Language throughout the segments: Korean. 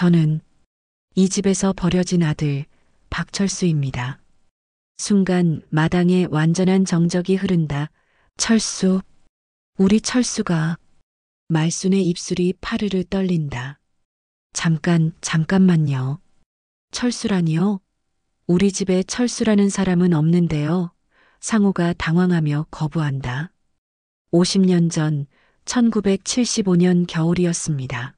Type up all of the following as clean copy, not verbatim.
저는 이 집에서 버려진 아들 박철수입니다. 순간 마당에 완전한 정적이 흐른다. 철수, 우리 철수가. 말순의 입술이 파르르 떨린다. 잠깐만요. 철수라니요? 우리 집에 철수라는 사람은 없는데요. 상우가 당황하며 거부한다. 50년 전 1975년 겨울이었습니다.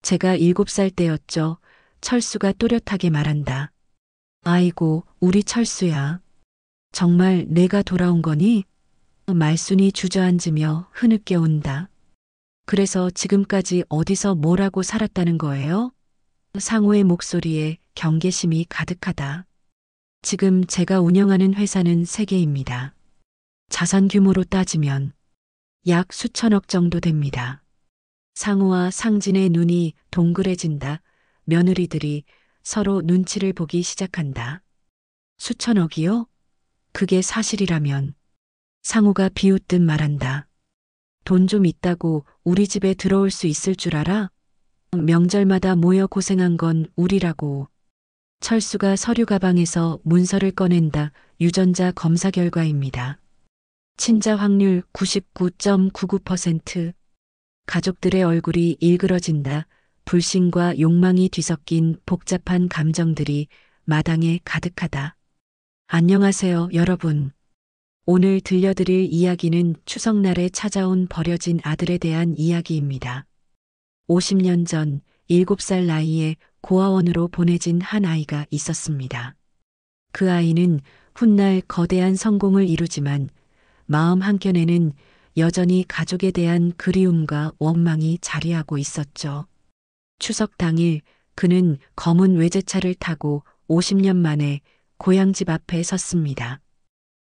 제가 7살 때였죠. 철수가 또렷하게 말한다. 아이고, 우리 철수야. 정말 내가 돌아온 거니? 말순이 주저앉으며 흐느껴 온다. 그래서 지금까지 어디서 뭐라고 살았다는 거예요? 상우의 목소리에 경계심이 가득하다. 지금 제가 운영하는 회사는 3개입니다. 자산 규모로 따지면 약 수천억 정도 됩니다. 상우와 상진의 눈이 동그래진다. 며느리들이 서로 눈치를 보기 시작한다. 수천억이요? 그게 사실이라면. 상우가 비웃듯 말한다. 돈 좀 있다고 우리 집에 들어올 수 있을 줄 알아? 명절마다 모여 고생한 건 우리라고. 철수가 서류 가방에서 문서를 꺼낸다. 유전자 검사 결과입니다. 친자 확률 99.99%. 가족들의 얼굴이 일그러진다. 불신과 욕망이 뒤섞인 복잡한 감정들이 마당에 가득하다. 안녕하세요, 여러분. 오늘 들려드릴 이야기는 추석날에 찾아온 버려진 아들에 대한 이야기입니다. 50년 전 7살 나이에 고아원으로 보내진 한 아이가 있었습니다. 그 아이는 훗날 거대한 성공을 이루지만 마음 한켠에는 여전히 가족에 대한 그리움과 원망이 자리하고 있었죠. 추석 당일 그는 검은 외제차를 타고 50년 만에 고향집 앞에 섰습니다.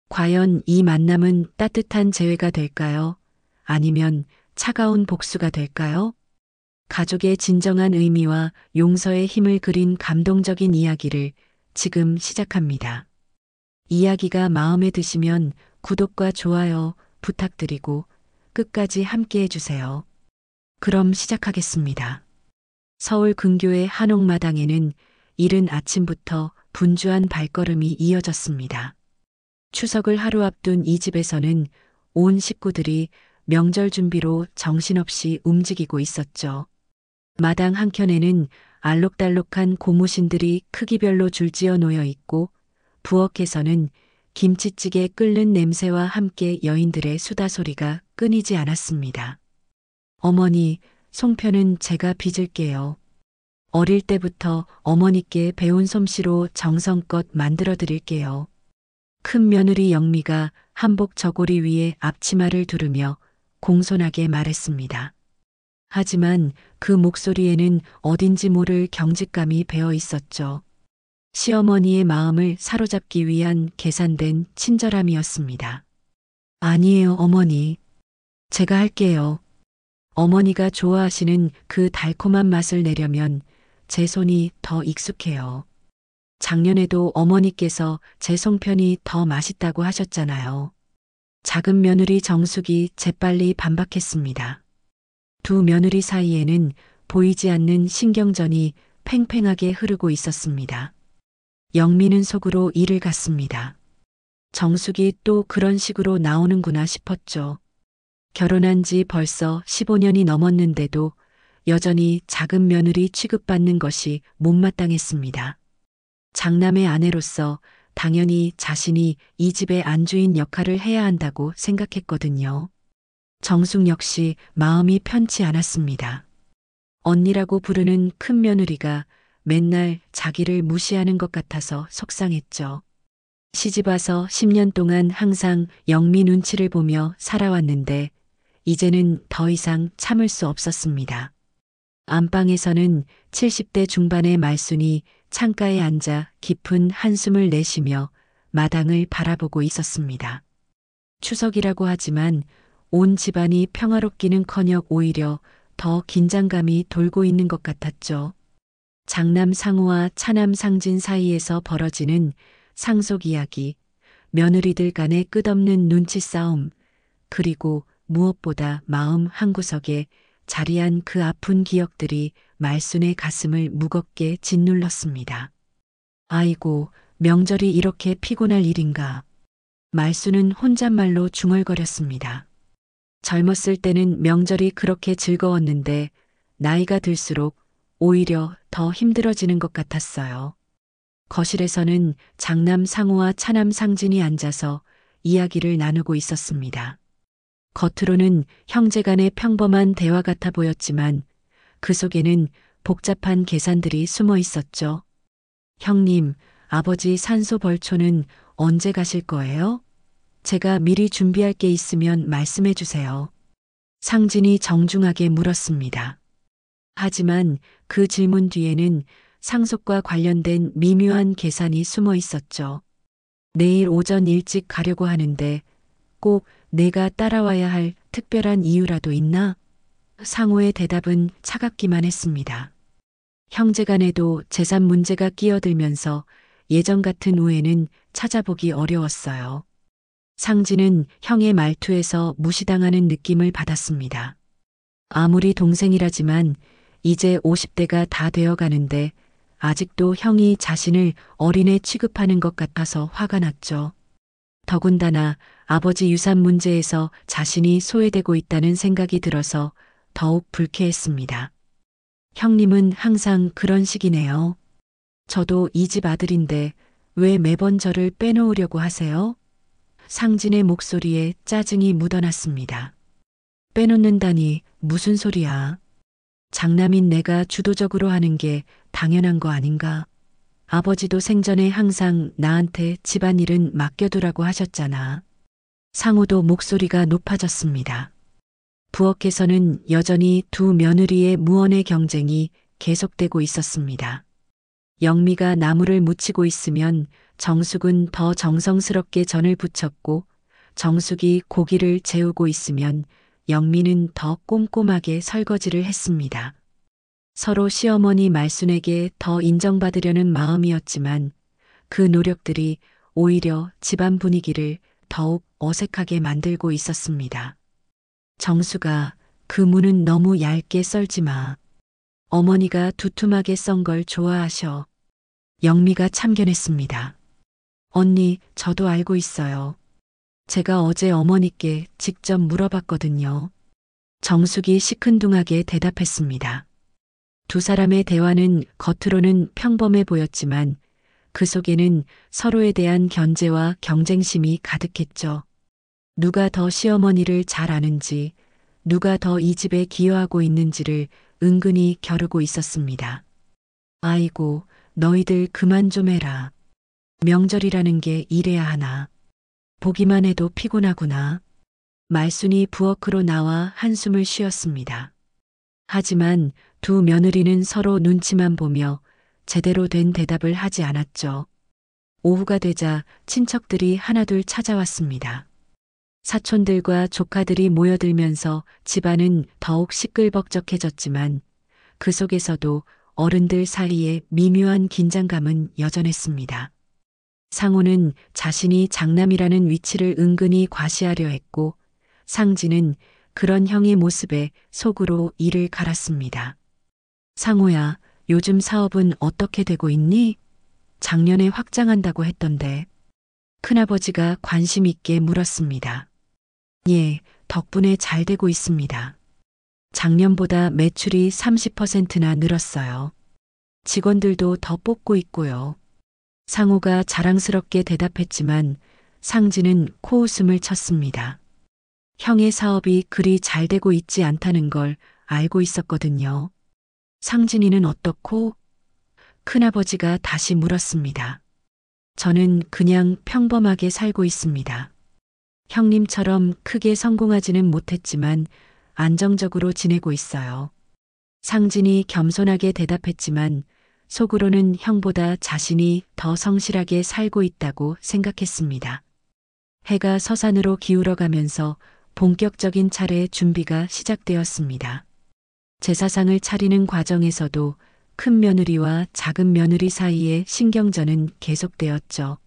과연 이 만남은 따뜻한 재회가 될까요? 아니면 차가운 복수가 될까요? 가족의 진정한 의미와 용서의 힘을 그린 감동적인 이야기를 지금 시작합니다. 이야기가 마음에 드시면 구독과 좋아요 부탁드리고 끝까지 함께 해주세요. 그럼 시작하겠습니다. 서울 근교의 한옥마당에는 이른 아침부터 분주한 발걸음이 이어졌습니다. 추석을 하루 앞둔 이 집에서는 온 식구들이 명절 준비로 정신없이 움직이고 있었죠. 마당 한켠에는 알록달록한 고무신들이 크기별로 줄지어 놓여 있고 부엌에서는 김치찌개 끓는 냄새와 함께 여인들의 수다 소리가 끊이지 않았습니다. 어머니, 송편은 제가 빚을게요. 어릴 때부터 어머니께 배운 솜씨로 정성껏 만들어 드릴게요. 큰 며느리 영미가 한복 저고리 위에 앞치마를 두르며 공손하게 말했습니다. 하지만 그 목소리에는 어딘지 모를 경직감이 배어 있었죠. 시어머니의 마음을 사로잡기 위한 계산된 친절함이었습니다. 아니에요, 어머니. 제가 할게요. 어머니가 좋아하시는 그 달콤한 맛을 내려면 제 손이 더 익숙해요. 작년에도 어머니께서 제 송편이 더 맛있다고 하셨잖아요. 작은 며느리 정숙이 재빨리 반박했습니다. 두 며느리 사이에는 보이지 않는 신경전이 팽팽하게 흐르고 있었습니다. 영미는 속으로 이를 갔습니다. 정숙이 또 그런 식으로 나오는구나 싶었죠. 결혼한 지 벌써 15년이 넘었는데도 여전히 작은 며느리 취급받는 것이 못마땅했습니다. 장남의 아내로서 당연히 자신이 이 집의 안주인 역할을 해야 한다고 생각했거든요. 정숙 역시 마음이 편치 않았습니다. 언니라고 부르는 큰 며느리가 맨날 자기를 무시하는 것 같아서 속상했죠. 시집와서 10년 동안 항상 영미 눈치를 보며 살아왔는데 이제는 더 이상 참을 수 없었습니다. 안방에서는 70대 중반의 말순이 창가에 앉아 깊은 한숨을 내쉬며 마당을 바라보고 있었습니다. 추석이라고 하지만 온 집안이 평화롭기는커녕 오히려 더 긴장감이 돌고 있는 것 같았죠. 장남 상우와 차남 상진 사이에서 벌어지는 상속 이야기, 며느리들 간의 끝없는 눈치 싸움, 그리고 무엇보다 마음 한구석에 자리한 그 아픈 기억들이 말순의 가슴을 무겁게 짓눌렀습니다. 아이고, 명절이 이렇게 피곤할 일인가. 말순은 혼잣말로 중얼거렸습니다. 젊었을 때는 명절이 그렇게 즐거웠는데 나이가 들수록 오히려 더 힘들어지는 것 같았어요. 거실에서는 장남 상우와 차남 상진이 앉아서 이야기를 나누고 있었습니다. 겉으로는 형제간의 평범한 대화 같아 보였지만 그 속에는 복잡한 계산들이 숨어 있었죠. 형님, 아버지 산소 벌초는 언제 가실 거예요? 제가 미리 준비할 게 있으면 말씀해 주세요. 상진이 정중하게 물었습니다. 하지만 그 질문 뒤에는 상속과 관련된 미묘한 계산이 숨어 있었죠. 내일 오전 일찍 가려고 하는데 꼭 내가 따라와야 할 특별한 이유라도 있나? 상호의 대답은 차갑기만 했습니다. 형제간에도 재산 문제가 끼어들면서 예전 같은 우애는 찾아보기 어려웠어요. 상진은 형의 말투에서 무시당하는 느낌을 받았습니다. 아무리 동생이라지만 이제 50대가 다 되어 가는데 아직도 형이 자신을 어린애 취급하는 것 같아서 화가 났죠. 더군다나 아버지 유산 문제에서 자신이 소외되고 있다는 생각이 들어서 더욱 불쾌했습니다. 형님은 항상 그런 식이네요. 저도 이 집 아들인데 왜 매번 저를 빼놓으려고 하세요? 상진의 목소리에 짜증이 묻어났습니다. 빼놓는다니 무슨 소리야. 장남인 내가 주도적으로 하는 게 당연한 거 아닌가? 아버지도 생전에 항상 나한테 집안일은 맡겨두라고 하셨잖아. 상우도 목소리가 높아졌습니다. 부엌에서는 여전히 두 며느리의 무언의 경쟁이 계속되고 있었습니다. 영미가 나물을 무치고 있으면 정숙은 더 정성스럽게 전을 부쳤고 정숙이 고기를 재우고 있으면 영미는 더 꼼꼼하게 설거지를 했습니다. 서로 시어머니 말순에게 더 인정받으려는 마음이었지만 그 노력들이 오히려 집안 분위기를 더욱 어색하게 만들고 있었습니다. 정수가 그 무는 너무 얇게 썰지 마. 어머니가 두툼하게 썬 걸 좋아하셔. 영미가 참견했습니다. 언니, 저도 알고 있어요. 제가 어제 어머니께 직접 물어봤거든요. 정숙이 시큰둥하게 대답했습니다. 두 사람의 대화는 겉으로는 평범해 보였지만 그 속에는 서로에 대한 견제와 경쟁심이 가득했죠. 누가 더 시어머니를 잘 아는지, 누가 더 이 집에 기여하고 있는지를 은근히 겨루고 있었습니다. 아이고, 너희들 그만 좀 해라. 명절이라는 게 이래야 하나. 보기만 해도 피곤하구나. 말순이 부엌으로 나와 한숨을 쉬었습니다. 하지만 두 며느리는 서로 눈치만 보며 제대로 된 대답을 하지 않았죠. 오후가 되자 친척들이 하나둘 찾아왔습니다. 사촌들과 조카들이 모여들면서 집안은 더욱 시끌벅적해졌지만 그 속에서도 어른들 사이에 미묘한 긴장감은 여전했습니다. 상우는 자신이 장남이라는 위치를 은근히 과시하려 했고 상진은 그런 형의 모습에 속으로 이를 갈았습니다. 상우야, 요즘 사업은 어떻게 되고 있니? 작년에 확장한다고 했던데. 큰아버지가 관심 있게 물었습니다. 예, 덕분에 잘 되고 있습니다. 작년보다 매출이 30%나 늘었어요. 직원들도 더 뽑고 있고요. 상우가 자랑스럽게 대답했지만 상진은 코웃음을 쳤습니다. 형의 사업이 그리 잘 되고 있지 않다는 걸 알고 있었거든요. 상진이는 어떻고? 큰아버지가 다시 물었습니다. 저는 그냥 평범하게 살고 있습니다. 형님처럼 크게 성공하지는 못했지만 안정적으로 지내고 있어요. 상진이 겸손하게 대답했지만 속으로는 형보다 자신이 더 성실하게 살고 있다고 생각했습니다. 해가 서산으로 기울어가면서 본격적인 차례 준비가 시작되었습니다. 제사상을 차리는 과정에서도 큰 며느리와 작은 며느리 사이의 신경전은 계속되었죠.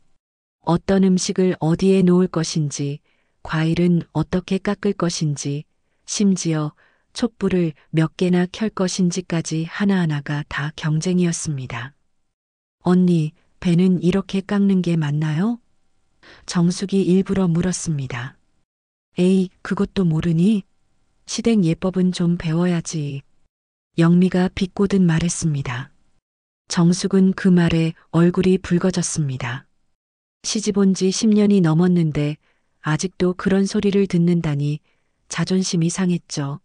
어떤 음식을 어디에 놓을 것인지, 과일은 어떻게 깎을 것인지, 심지어 촛불을 몇 개나 켤 것인지까지 하나하나가 다 경쟁이었습니다. 언니, 배는 이렇게 깎는 게 맞나요? 정숙이 일부러 물었습니다. 에이, 그것도 모르니? 시댁 예법은 좀 배워야지. 영미가 비꼬듯 말했습니다. 정숙은 그 말에 얼굴이 붉어졌습니다. 시집 온 지 10년이 넘었는데 아직도 그런 소리를 듣는다니 자존심이 상했죠.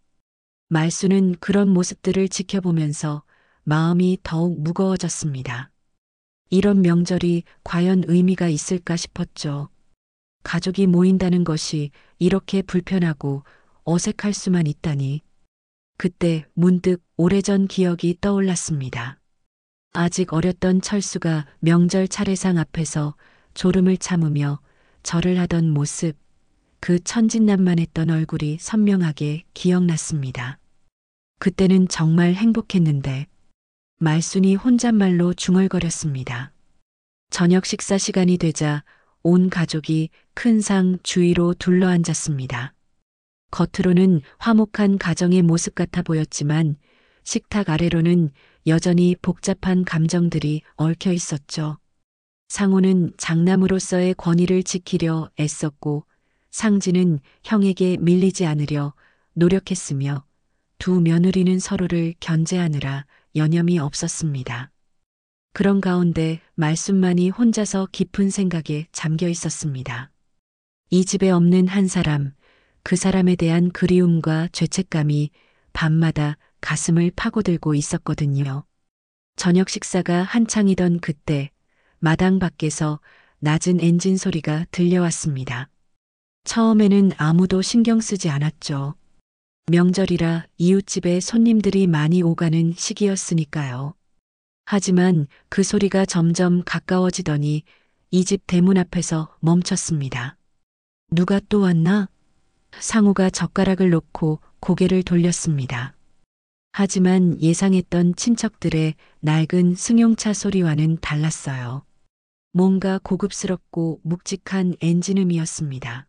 말수는 그런 모습들을 지켜보면서 마음이 더욱 무거워졌습니다. 이런 명절이 과연 의미가 있을까 싶었죠. 가족이 모인다는 것이 이렇게 불편하고 어색할 수만 있다니. 그때 문득 오래전 기억이 떠올랐습니다. 아직 어렸던 철수가 명절 차례상 앞에서 졸음을 참으며 절을 하던 모습, 그 천진난만했던 얼굴이 선명하게 기억났습니다. 그때는 정말 행복했는데 말순이 혼잣말로 중얼거렸습니다. 저녁 식사 시간이 되자 온 가족이 큰 상 주위로 둘러앉았습니다. 겉으로는 화목한 가정의 모습 같아 보였지만 식탁 아래로는 여전히 복잡한 감정들이 얽혀 있었죠. 상호는 장남으로서의 권위를 지키려 애썼고 상진은 형에게 밀리지 않으려 노력했으며 두 며느리는 서로를 견제하느라 여념이 없었습니다. 그런 가운데 말순만이 혼자서 깊은 생각에 잠겨 있었습니다. 이 집에 없는 한 사람, 그 사람에 대한 그리움과 죄책감이 밤마다 가슴을 파고들고 있었거든요. 저녁 식사가 한창이던 그때 마당 밖에서 낮은 엔진 소리가 들려왔습니다. 처음에는 아무도 신경 쓰지 않았죠. 명절이라 이웃집에 손님들이 많이 오가는 시기였으니까요. 하지만 그 소리가 점점 가까워지더니 이 집 대문 앞에서 멈췄습니다. 누가 또 왔나? 상우가 젓가락을 놓고 고개를 돌렸습니다. 하지만 예상했던 친척들의 낡은 승용차 소리와는 달랐어요. 뭔가 고급스럽고 묵직한 엔진음이었습니다.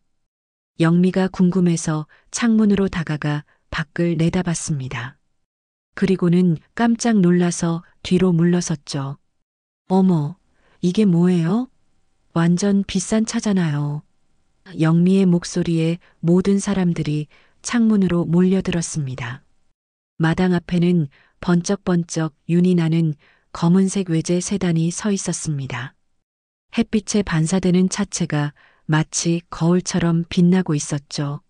영미가 궁금해서 창문으로 다가가 밖을 내다봤습니다. 그리고는 깜짝 놀라서 뒤로 물러섰죠. 어머, 이게 뭐예요? 완전 비싼 차잖아요. 영미의 목소리에 모든 사람들이 창문으로 몰려들었습니다. 마당 앞에는 번쩍번쩍 윤이 나는 검은색 외제 세단이 서 있었습니다. 햇빛에 반사되는 차체가 마치 거울처럼 빛나고 있었죠.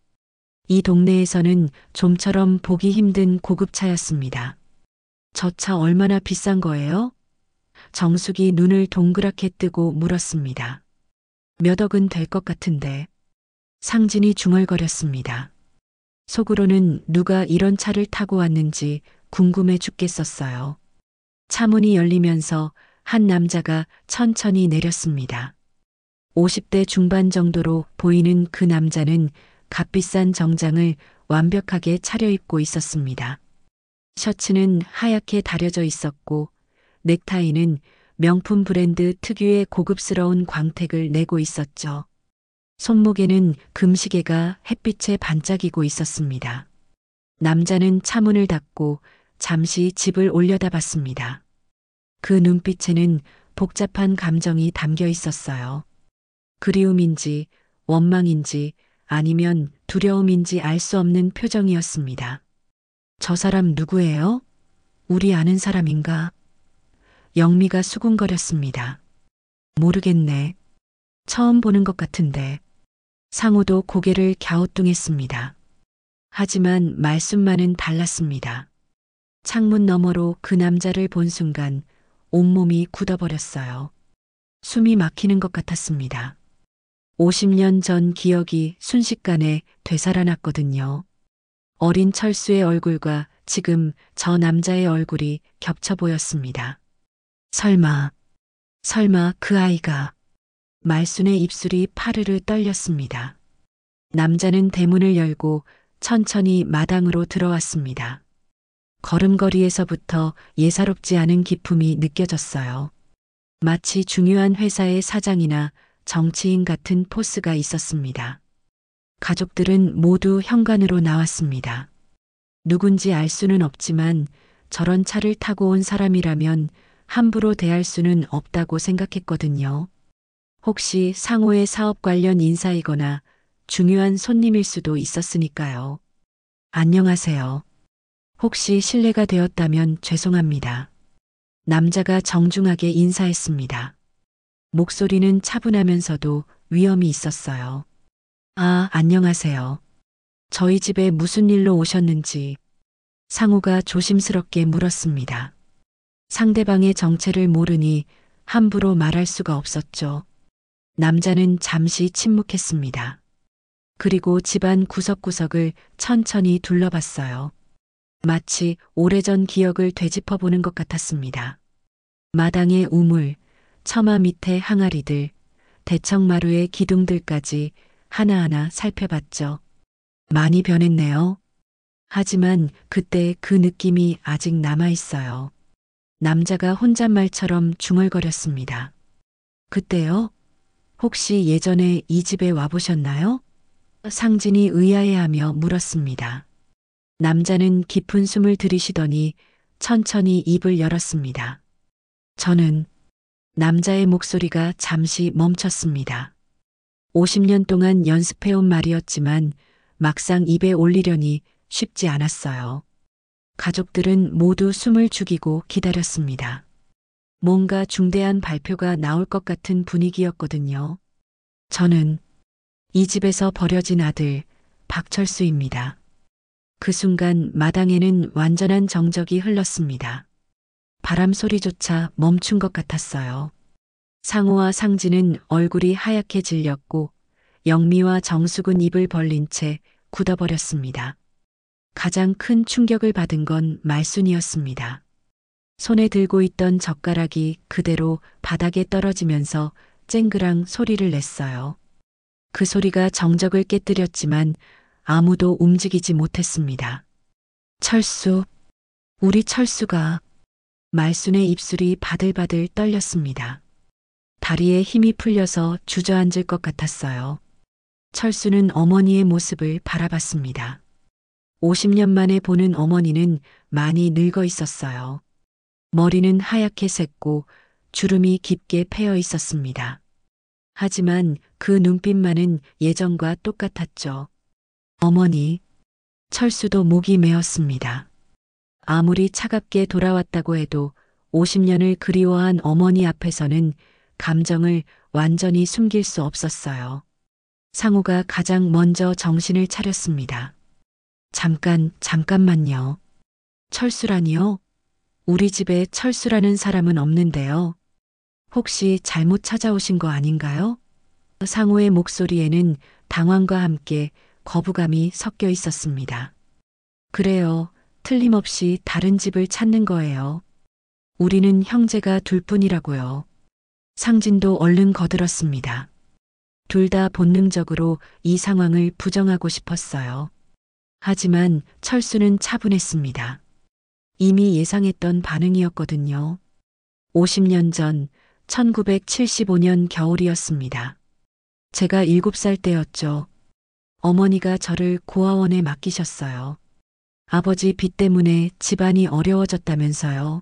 이 동네에서는 좀처럼 보기 힘든 고급차였습니다. 저 차 얼마나 비싼 거예요? 정숙이 눈을 동그랗게 뜨고 물었습니다. 몇 억은 될 것 같은데. 상진이 중얼거렸습니다. 속으로는 누가 이런 차를 타고 왔는지 궁금해 죽겠었어요. 차문이 열리면서 한 남자가 천천히 내렸습니다. 50대 중반 정도로 보이는 그 남자는 값비싼 정장을 완벽하게 차려입고 있었습니다. 셔츠는 하얗게 다려져 있었고 넥타이는 명품 브랜드 특유의 고급스러운 광택을 내고 있었죠. 손목에는 금시계가 햇빛에 반짝이고 있었습니다. 남자는 차문을 닫고 잠시 집을 올려다봤습니다. 그 눈빛에는 복잡한 감정이 담겨 있었어요. 그리움인지 원망인지 아니면 두려움인지 알 수 없는 표정이었습니다. 저 사람 누구예요? 우리 아는 사람인가? 영미가 수군거렸습니다. 모르겠네. 처음 보는 것 같은데. 상우도 고개를 갸우뚱했습니다. 하지만 말씀만은 달랐습니다. 창문 너머로 그 남자를 본 순간 온몸이 굳어버렸어요. 숨이 막히는 것 같았습니다. 50년 전 기억이 순식간에 되살아났거든요. 어린 철수의 얼굴과 지금 저 남자의 얼굴이 겹쳐 보였습니다. 설마 그 아이가. 말순의 입술이 파르르 떨렸습니다. 남자는 대문을 열고 천천히 마당으로 들어왔습니다. 걸음걸이에서부터 예사롭지 않은 기품이 느껴졌어요. 마치 중요한 회사의 사장이나 정치인 같은 포스가 있었습니다. 가족들은 모두 현관으로 나왔습니다. 누군지 알 수는 없지만 저런 차를 타고 온 사람이라면 함부로 대할 수는 없다고 생각했거든요. 혹시 상호의 사업 관련 인사이거나 중요한 손님일 수도 있었으니까요. 안녕하세요. 혹시 실례가 되었다면 죄송합니다. 남자가 정중하게 인사했습니다. 목소리는 차분하면서도 위험이 있었어요. 아, 안녕하세요. 저희 집에 무슨 일로 오셨는지 상우가 조심스럽게 물었습니다. 상대방의 정체를 모르니 함부로 말할 수가 없었죠. 남자는 잠시 침묵했습니다. 그리고 집안 구석구석을 천천히 둘러봤어요. 마치 오래전 기억을 되짚어보는 것 같았습니다. 마당의 우물, 처마 밑의 항아리들, 대청마루의 기둥들까지 하나하나 살펴봤죠. 많이 변했네요. 하지만 그때 그 느낌이 아직 남아있어요. 남자가 혼잣말처럼 중얼거렸습니다. 그때요? 혹시 예전에 이 집에 와보셨나요? 상진이 의아해하며 물었습니다. 남자는 깊은 숨을 들이쉬더니 천천히 입을 열었습니다. 저는 남자의 목소리가 잠시 멈췄습니다. 50년 동안 연습해온 말이었지만 막상 입에 올리려니 쉽지 않았어요. 가족들은 모두 숨을 죽이고 기다렸습니다. 뭔가 중대한 발표가 나올 것 같은 분위기였거든요. 저는 이 집에서 버려진 아들 박철수입니다. 그 순간 마당에는 완전한 정적이 흘렀습니다. 바람 소리조차 멈춘 것 같았어요. 상호와 상진은 얼굴이 하얗게 질렸고 영미와 정숙은 입을 벌린 채 굳어버렸습니다. 가장 큰 충격을 받은 건 말순이었습니다. 손에 들고 있던 젓가락이 그대로 바닥에 떨어지면서 쨍그랑 소리를 냈어요. 그 소리가 정적을 깨뜨렸지만 아무도 움직이지 못했습니다. 철수, 우리 철수가. 말순의 입술이 바들바들 떨렸습니다. 다리에 힘이 풀려서 주저앉을 것 같았어요. 철수는 어머니의 모습을 바라봤습니다. 50년 만에 보는 어머니는 많이 늙어 있었어요. 머리는 하얗게 샜고 주름이 깊게 패여 있었습니다. 하지만 그 눈빛만은 예전과 똑같았죠. 어머니, 철수도 목이 메었습니다. 아무리 차갑게 돌아왔다고 해도 50년을 그리워한 어머니 앞에서는 감정을 완전히 숨길 수 없었어요. 상우가 가장 먼저 정신을 차렸습니다. 잠깐만요. 철수라니요? 우리 집에 철수라는 사람은 없는데요. 혹시 잘못 찾아오신 거 아닌가요? 상우의 목소리에는 당황과 함께 거부감이 섞여 있었습니다. 그래요. 틀림없이 다른 집을 찾는 거예요. 우리는 형제가 둘뿐이라고요. 상진도 얼른 거들었습니다. 둘 다 본능적으로 이 상황을 부정하고 싶었어요. 하지만 철수는 차분했습니다. 이미 예상했던 반응이었거든요. 50년 전 1975년 겨울이었습니다. 제가 7살 때였죠. 어머니가 저를 고아원에 맡기셨어요. 아버지 빚 때문에 집안이 어려워졌다면서요.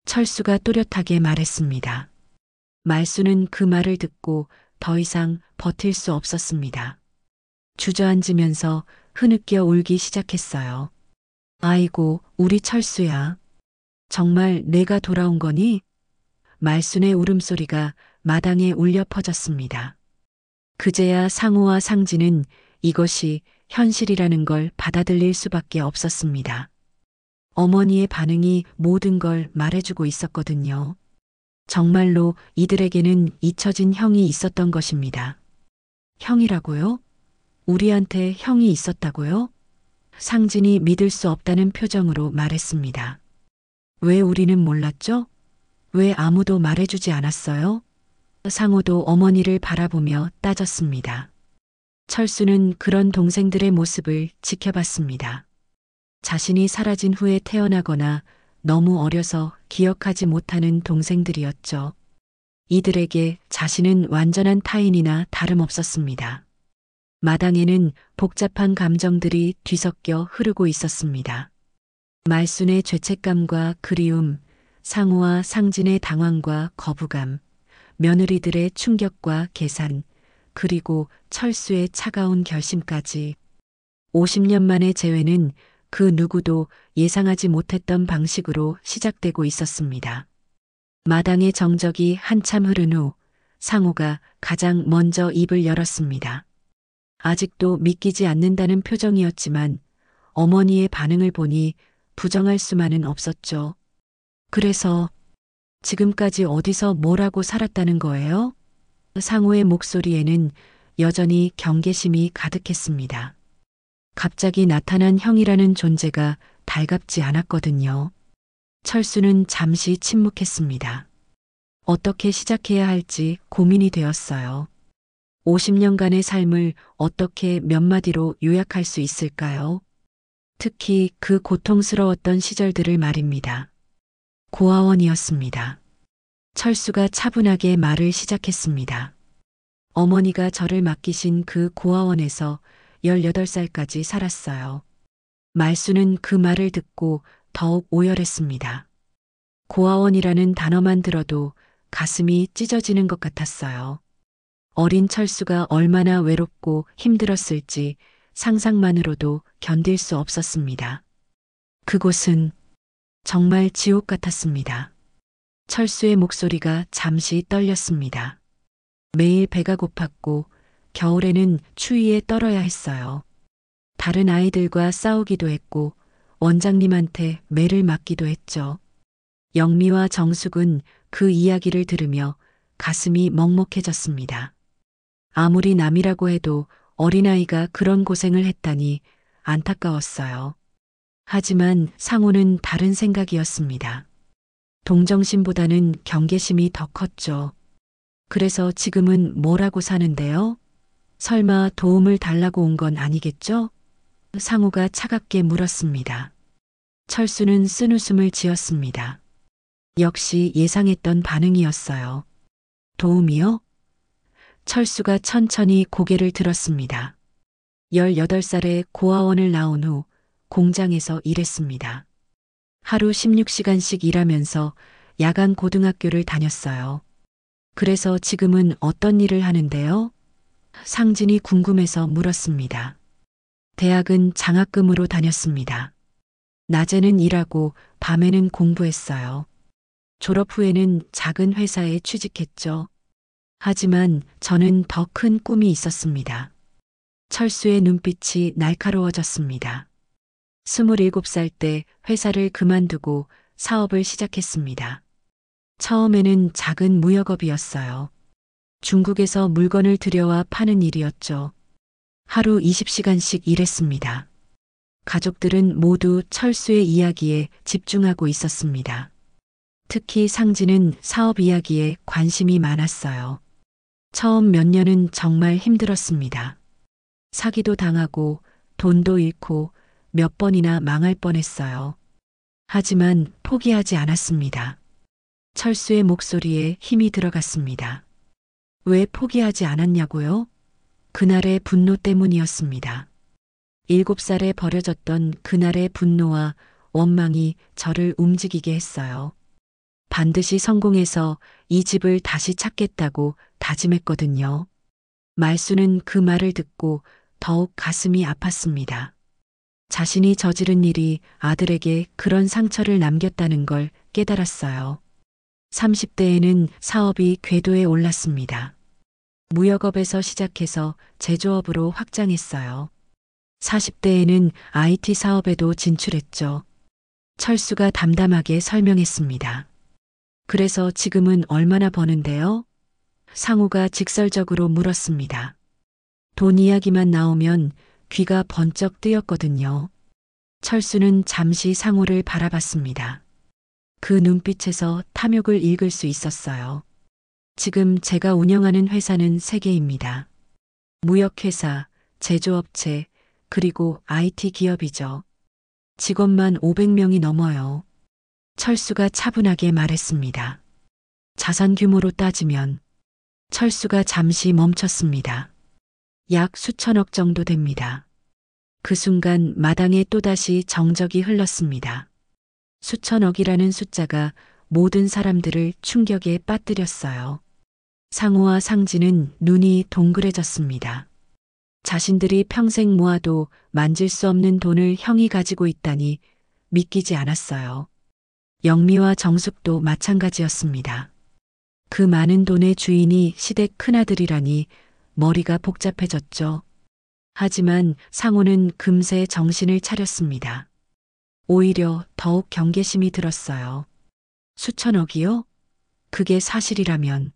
철수가 또렷하게 말했습니다. 말수는 그 말을 듣고 더 이상 버틸 수 없었습니다. 주저앉으면서 흐느껴 울기 시작했어요. 아이고, 우리 철수야. 정말 내가 돌아온 거니? 말순의 울음소리가 마당에 울려 퍼졌습니다. 그제야 상우와 상진은 이것이 현실이라는 걸 받아들일 수밖에 없었습니다. 어머니의 반응이 모든 걸 말해주고 있었거든요. 정말로 이들에게는 잊혀진 형이 있었던 것입니다. 형이라고요? 우리한테 형이 있었다고요? 상진이 믿을 수 없다는 표정으로 말했습니다. 왜 우리는 몰랐죠? 왜 아무도 말해주지 않았어요? 상호도 어머니를 바라보며 따졌습니다. 철수는 그런 동생들의 모습을 지켜봤습니다. 자신이 사라진 후에 태어나거나 너무 어려서 기억하지 못하는 동생들이었죠. 이들에게 자신은 완전한 타인이나 다름없었습니다. 마당에는 복잡한 감정들이 뒤섞여 흐르고 있었습니다. 말순의 죄책감과 그리움, 상우와 상진의 당황과 거부감, 며느리들의 충격과 계산, 그리고 철수의 차가운 결심까지. 50년 만의 재회는 그 누구도 예상하지 못했던 방식으로 시작되고 있었습니다. 마당의 정적이 한참 흐른 후 상우가 가장 먼저 입을 열었습니다. 아직도 믿기지 않는다는 표정이었지만 어머니의 반응을 보니 부정할 수만은 없었죠. 그래서 지금까지 어디서 뭐라고 살았다는 거예요? 상우의 목소리에는 여전히 경계심이 가득했습니다. 갑자기 나타난 형이라는 존재가 달갑지 않았거든요. 철수는 잠시 침묵했습니다. 어떻게 시작해야 할지 고민이 되었어요. 50년간의 삶을 어떻게 몇 마디로 요약할 수 있을까요? 특히 그 고통스러웠던 시절들을 말입니다. 고아원이었습니다. 철수가 차분하게 말을 시작했습니다. 어머니가 저를 맡기신 그 고아원에서 18살까지 살았어요. 말수는 그 말을 듣고 더욱 오열했습니다. 고아원이라는 단어만 들어도 가슴이 찢어지는 것 같았어요. 어린 철수가 얼마나 외롭고 힘들었을지 상상만으로도 견딜 수 없었습니다. 그곳은 정말 지옥 같았습니다. 철수의 목소리가 잠시 떨렸습니다. 매일 배가 고팠고 겨울에는 추위에 떨어야 했어요. 다른 아이들과 싸우기도 했고 원장님한테 매를 맞기도 했죠. 영미와 정숙은 그 이야기를 들으며 가슴이 먹먹해졌습니다. 아무리 남이라고 해도 어린아이가 그런 고생을 했다니 안타까웠어요. 하지만 상우는 다른 생각이었습니다. 동정심보다는 경계심이 더 컸죠. 그래서 지금은 뭐라고 사는데요? 설마 도움을 달라고 온 건 아니겠죠? 상우가 차갑게 물었습니다. 철수는 쓴웃음을 지었습니다. 역시 예상했던 반응이었어요. 도움이요? 철수가 천천히 고개를 들었습니다. 18살에 고아원을 나온 후 공장에서 일했습니다. 하루 16시간씩 일하면서 야간 고등학교를 다녔어요. 그래서 지금은 어떤 일을 하는데요? 상진이 궁금해서 물었습니다. 대학은 장학금으로 다녔습니다. 낮에는 일하고 밤에는 공부했어요. 졸업 후에는 작은 회사에 취직했죠. 하지만 저는 더 큰 꿈이 있었습니다. 철수의 눈빛이 날카로워졌습니다. 27살 때 회사를 그만두고 사업을 시작했습니다. 처음에는 작은 무역업이었어요. 중국에서 물건을 들여와 파는 일이었죠. 하루 20시간씩 일했습니다. 가족들은 모두 철수의 이야기에 집중하고 있었습니다. 특히 상진은 사업 이야기에 관심이 많았어요. 처음 몇 년은 정말 힘들었습니다. 사기도 당하고 돈도 잃고 몇 번이나 망할 뻔했어요. 하지만 포기하지 않았습니다. 철수의 목소리에 힘이 들어갔습니다. 왜 포기하지 않았냐고요? 그날의 분노 때문이었습니다. 7살에 버려졌던 그날의 분노와 원망이 저를 움직이게 했어요. 반드시 성공해서 이 집을 다시 찾겠다고 다짐했거든요. 말수는 그 말을 듣고 더욱 가슴이 아팠습니다. 자신이 저지른 일이 아들에게 그런 상처를 남겼다는 걸 깨달았어요. 30대에는 사업이 궤도에 올랐습니다. 무역업에서 시작해서 제조업으로 확장했어요. 40대에는 IT 사업에도 진출했죠. 철수가 담담하게 설명했습니다. 그래서 지금은 얼마나 버는데요? 상우가 직설적으로 물었습니다. 돈 이야기만 나오면 귀가 번쩍 뜨였거든요. 철수는 잠시 상우를 바라봤습니다. 그 눈빛에서 탐욕을 읽을 수 있었어요. 지금 제가 운영하는 회사는 3개입니다. 무역회사, 제조업체, 그리고 IT 기업이죠. 직원만 500명이 넘어요. 철수가 차분하게 말했습니다. 자산 규모로 따지면 철수가 잠시 멈췄습니다. 약 수천억 정도 됩니다. 그 순간 마당에 또다시 정적이 흘렀습니다. 수천억이라는 숫자가 모든 사람들을 충격에 빠뜨렸어요. 상우와 상진은 눈이 동그래졌습니다. 자신들이 평생 모아도 만질 수 없는 돈을 형이 가지고 있다니 믿기지 않았어요. 영미와 정숙도 마찬가지였습니다. 그 많은 돈의 주인이 시댁 큰아들이라니 머리가 복잡해졌죠. 하지만 상우는 금세 정신을 차렸습니다. 오히려 더욱 경계심이 들었어요. 수천억이요? 그게 사실이라면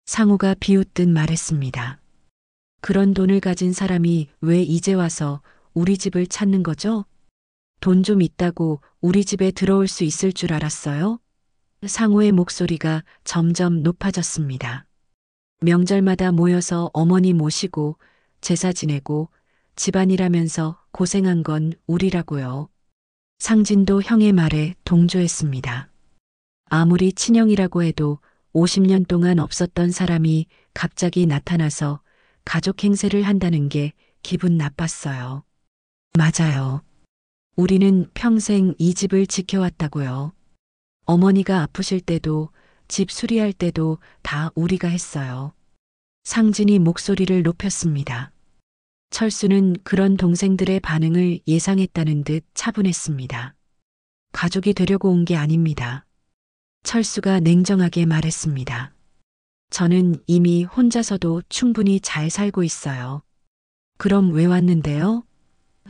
상우가 비웃듯 말했습니다. 그런 돈을 가진 사람이 왜 이제 와서 우리 집을 찾는 거죠? 돈 좀 있다고 우리 집에 들어올 수 있을 줄 알았어요? 상우의 목소리가 점점 높아졌습니다. 명절마다 모여서 어머니 모시고 제사 지내고 집안이라면서 고생한 건 우리라고요. 상진도 형의 말에 동조했습니다. 아무리 친형이라고 해도 50년 동안 없었던 사람이 갑자기 나타나서 가족 행세를 한다는 게 기분 나빴어요. 맞아요. 우리는 평생 이 집을 지켜왔다고요. 어머니가 아프실 때도 집 수리할 때도 다 우리가 했어요. 상진이 목소리를 높였습니다. 철수는 그런 동생들의 반응을 예상했다는 듯 차분했습니다. 가족이 되려고 온 게 아닙니다. 철수가 냉정하게 말했습니다. 저는 이미 혼자서도 충분히 잘 살고 있어요. 그럼 왜 왔는데요?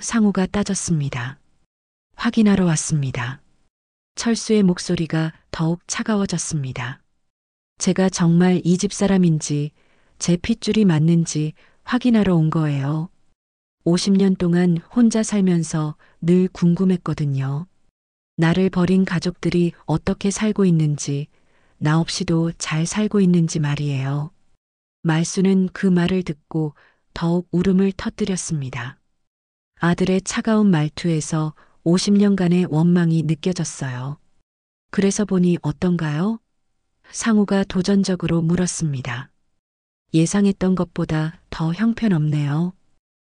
상우가 따졌습니다. 확인하러 왔습니다. 철수의 목소리가 더욱 차가워졌습니다. 제가 정말 이 집 사람인지 제 핏줄이 맞는지 확인하러 온 거예요. 50년 동안 혼자 살면서 늘 궁금했거든요. 나를 버린 가족들이 어떻게 살고 있는지, 나 없이도 잘 살고 있는지 말이에요. 말수는 그 말을 듣고 더욱 울음을 터뜨렸습니다. 아들의 차가운 말투에서 50년간의 원망이 느껴졌어요. 그래서 보니 어떤가요? 상우가 도전적으로 물었습니다. 예상했던 것보다 더 형편없네요.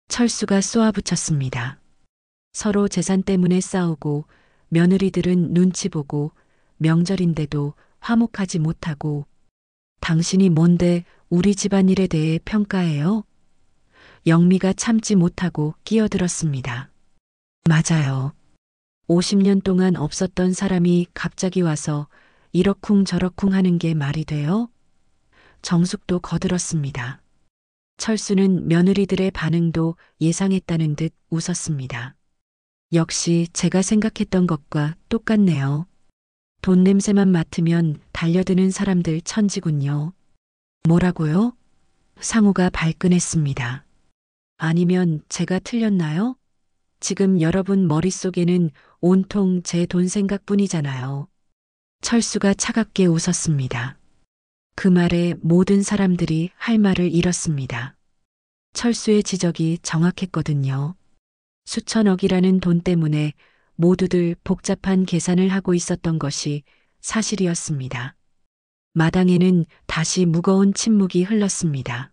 철수가 쏘아붙였습니다. 서로 재산 때문에 싸우고 며느리들은 눈치 보고 명절인데도 화목하지 못하고 당신이 뭔데 우리 집안일에 대해 평가해요? 영미가 참지 못하고 끼어들었습니다. 맞아요. 50년 동안 없었던 사람이 갑자기 와서 이러쿵저러쿵 하는 게 말이 돼요? 정숙도 거들었습니다. 철수는 며느리들의 반응도 예상했다는 듯 웃었습니다. 역시 제가 생각했던 것과 똑같네요. 돈 냄새만 맡으면 달려드는 사람들 천지군요. 뭐라고요? 상우가 발끈했습니다. 아니면 제가 틀렸나요? 지금 여러분 머릿속에는 온통 제 돈 생각뿐이잖아요. 철수가 차갑게 웃었습니다. 그 말에 모든 사람들이 할 말을 잃었습니다. 철수의 지적이 정확했거든요. 수천억이라는 돈 때문에 모두들 복잡한 계산을 하고 있었던 것이 사실이었습니다. 마당에는 다시 무거운 침묵이 흘렀습니다.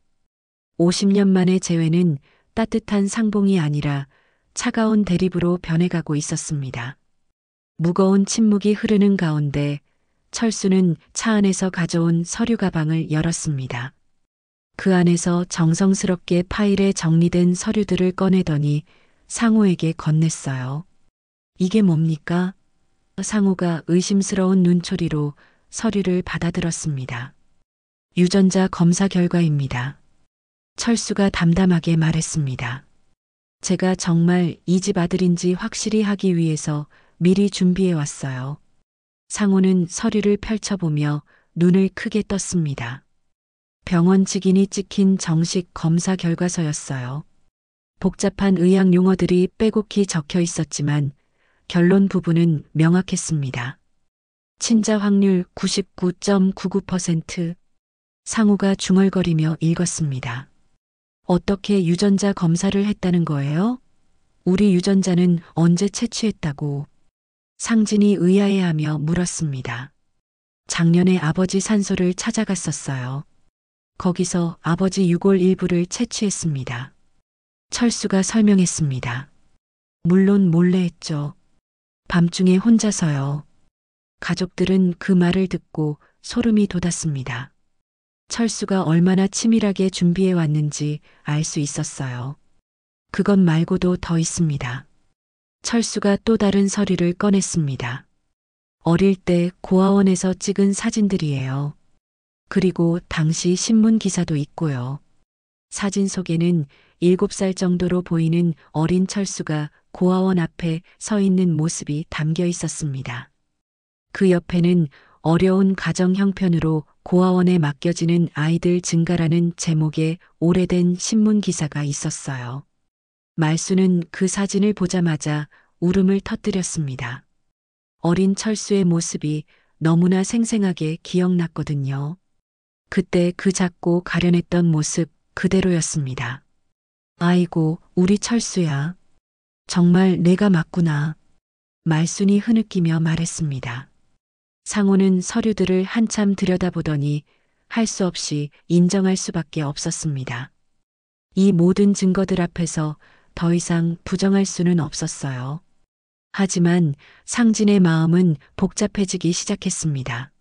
50년 만의 재회는 따뜻한 상봉이 아니라 차가운 대립으로 변해가고 있었습니다. 무거운 침묵이 흐르는 가운데 철수는 차 안에서 가져온 서류 가방을 열었습니다. 그 안에서 정성스럽게 파일에 정리된 서류들을 꺼내더니 상우에게 건넸어요. 이게 뭡니까? 상우가 의심스러운 눈초리로 서류를 받아들었습니다. 유전자 검사 결과입니다. 철수가 담담하게 말했습니다. 제가 정말 이 집 아들인지 확실히 하기 위해서 미리 준비해 왔어요. 상우는 서류를 펼쳐보며 눈을 크게 떴습니다. 병원 직인이 찍힌 정식 검사 결과서였어요. 복잡한 의학 용어들이 빼곡히 적혀 있었지만 결론 부분은 명확했습니다. 친자 확률 99.99%. 상우가 중얼거리며 읽었습니다. 어떻게 유전자 검사를 했다는 거예요? 우리 유전자는 언제 채취했다고? 상진이 의아해하며 물었습니다. 작년에 아버지 산소를 찾아갔었어요. 거기서 아버지 유골 일부를 채취했습니다. 철수가 설명했습니다. 물론 몰래 했죠. 밤중에 혼자서요. 가족들은 그 말을 듣고 소름이 돋았습니다. 철수가 얼마나 치밀하게 준비해 왔는지 알 수 있었어요. 그것 말고도 더 있습니다. 철수가 또 다른 서류를 꺼냈습니다. 어릴 때 고아원에서 찍은 사진들이에요. 그리고 당시 신문 기사도 있고요. 사진 속에는 7살 정도로 보이는 어린 철수가 고아원 앞에 서 있는 모습이 담겨 있었습니다. 그 옆에는 어려운 가정 형편으로 고아원에 맡겨지는 아이들 증가라는 제목의 오래된 신문 기사가 있었어요. 말수는 그 사진을 보자마자 울음을 터뜨렸습니다. 어린 철수의 모습이 너무나 생생하게 기억났거든요. 그때 그 작고 가련했던 모습 그대로였습니다. 아이고, 우리 철수야. 정말 내가 맞구나. 말순이 흐느끼며 말했습니다. 상호는 서류들을 한참 들여다보더니 할 수 없이 인정할 수밖에 없었습니다. 이 모든 증거들 앞에서 더 이상 부정할 수는 없었어요. 하지만 상진의 마음은 복잡해지기 시작했습니다.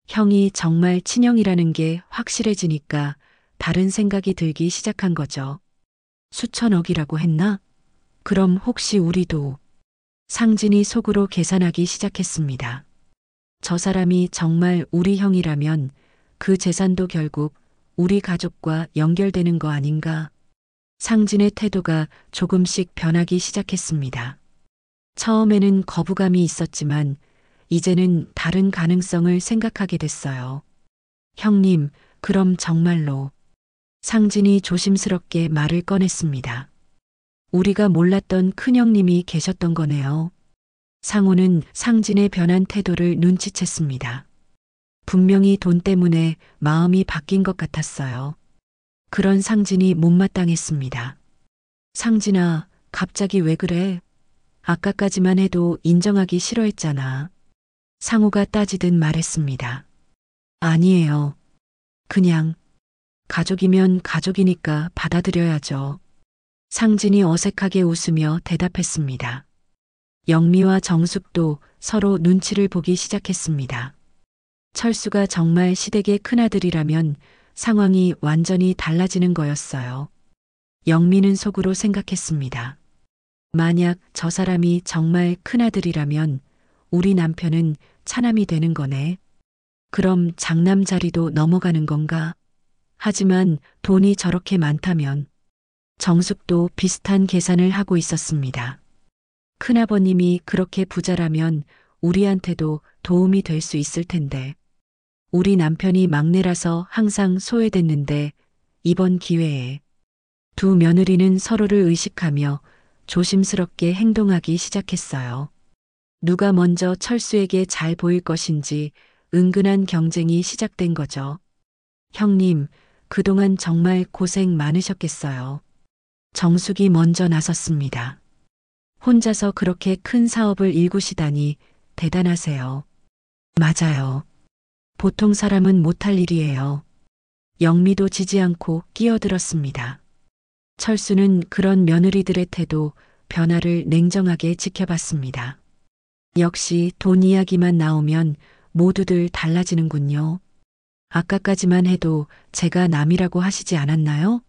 형이 정말 친형이라는 게 확실해지니까 다른 생각이 들기 시작한 거죠. 수천억이라고 했나? 그럼 혹시 우리도? 상진이 속으로 계산하기 시작했습니다. 저 사람이 정말 우리 형이라면 그 재산도 결국 우리 가족과 연결되는 거 아닌가? 상진의 태도가 조금씩 변하기 시작했습니다. 처음에는 거부감이 있었지만 이제는 다른 가능성을 생각하게 됐어요. 형님, 그럼 정말로. 상진이 조심스럽게 말을 꺼냈습니다. 우리가 몰랐던 큰형님이 계셨던 거네요. 상호는 상진의 변한 태도를 눈치챘습니다. 분명히 돈 때문에 마음이 바뀐 것 같았어요. 그런 상진이 못마땅했습니다. 상진아, 갑자기 왜 그래? 아까까지만 해도 인정하기 싫어했잖아. 상호가 따지듯 말했습니다. 아니에요. 그냥 가족이면 가족이니까 받아들여야죠. 상진이 어색하게 웃으며 대답했습니다. 영미와 정숙도 서로 눈치를 보기 시작했습니다. 철수가 정말 시댁의 큰아들이라면 상황이 완전히 달라지는 거였어요. 영미는 속으로 생각했습니다. 만약 저 사람이 정말 큰아들이라면 우리 남편은 차남이 되는 거네. 그럼 장남 자리도 넘어가는 건가? 하지만 돈이 저렇게 많다면 정숙도 비슷한 계산을 하고 있었습니다. 큰아버님이 그렇게 부자라면 우리한테도 도움이 될 수 있을 텐데. 우리 남편이 막내라서 항상 소외됐는데 이번 기회에 두 며느리는 서로를 의식하며 조심스럽게 행동하기 시작했어요. 누가 먼저 철수에게 잘 보일 것인지 은근한 경쟁이 시작된 거죠. 형님, 그동안 정말 고생 많으셨겠어요. 정숙이 먼저 나섰습니다. 혼자서 그렇게 큰 사업을 일구시다니 대단하세요. 맞아요. 보통 사람은 못할 일이에요. 영미도 지지 않고 끼어들었습니다. 철수는 그런 며느리들의 태도, 변화를 냉정하게 지켜봤습니다. 역시 돈 이야기만 나오면 모두들 달라지는군요. 아까까지만 해도 제가 남이라고 하시지 않았나요?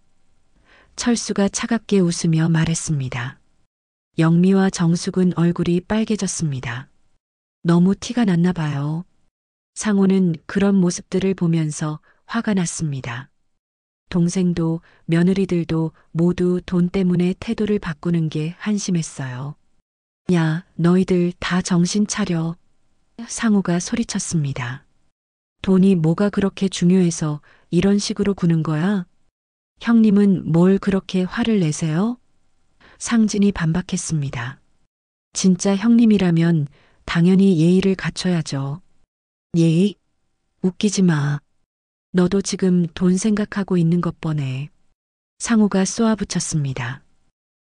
철수가 차갑게 웃으며 말했습니다. 영미와 정숙은 얼굴이 빨개졌습니다. 너무 티가 났나 봐요. 상호는 그런 모습들을 보면서 화가 났습니다. 동생도 며느리들도 모두 돈 때문에 태도를 바꾸는 게 한심했어요. 야, 너희들 다 정신 차려. 상호가 소리쳤습니다. 돈이 뭐가 그렇게 중요해서 이런 식으로 구는 거야? 형님은 뭘 그렇게 화를 내세요? 상진이 반박했습니다. 진짜 형님이라면 당연히 예의를 갖춰야죠. 예의? 웃기지 마. 너도 지금 돈 생각하고 있는 것 뻔해. 상호가 쏘아붙였습니다.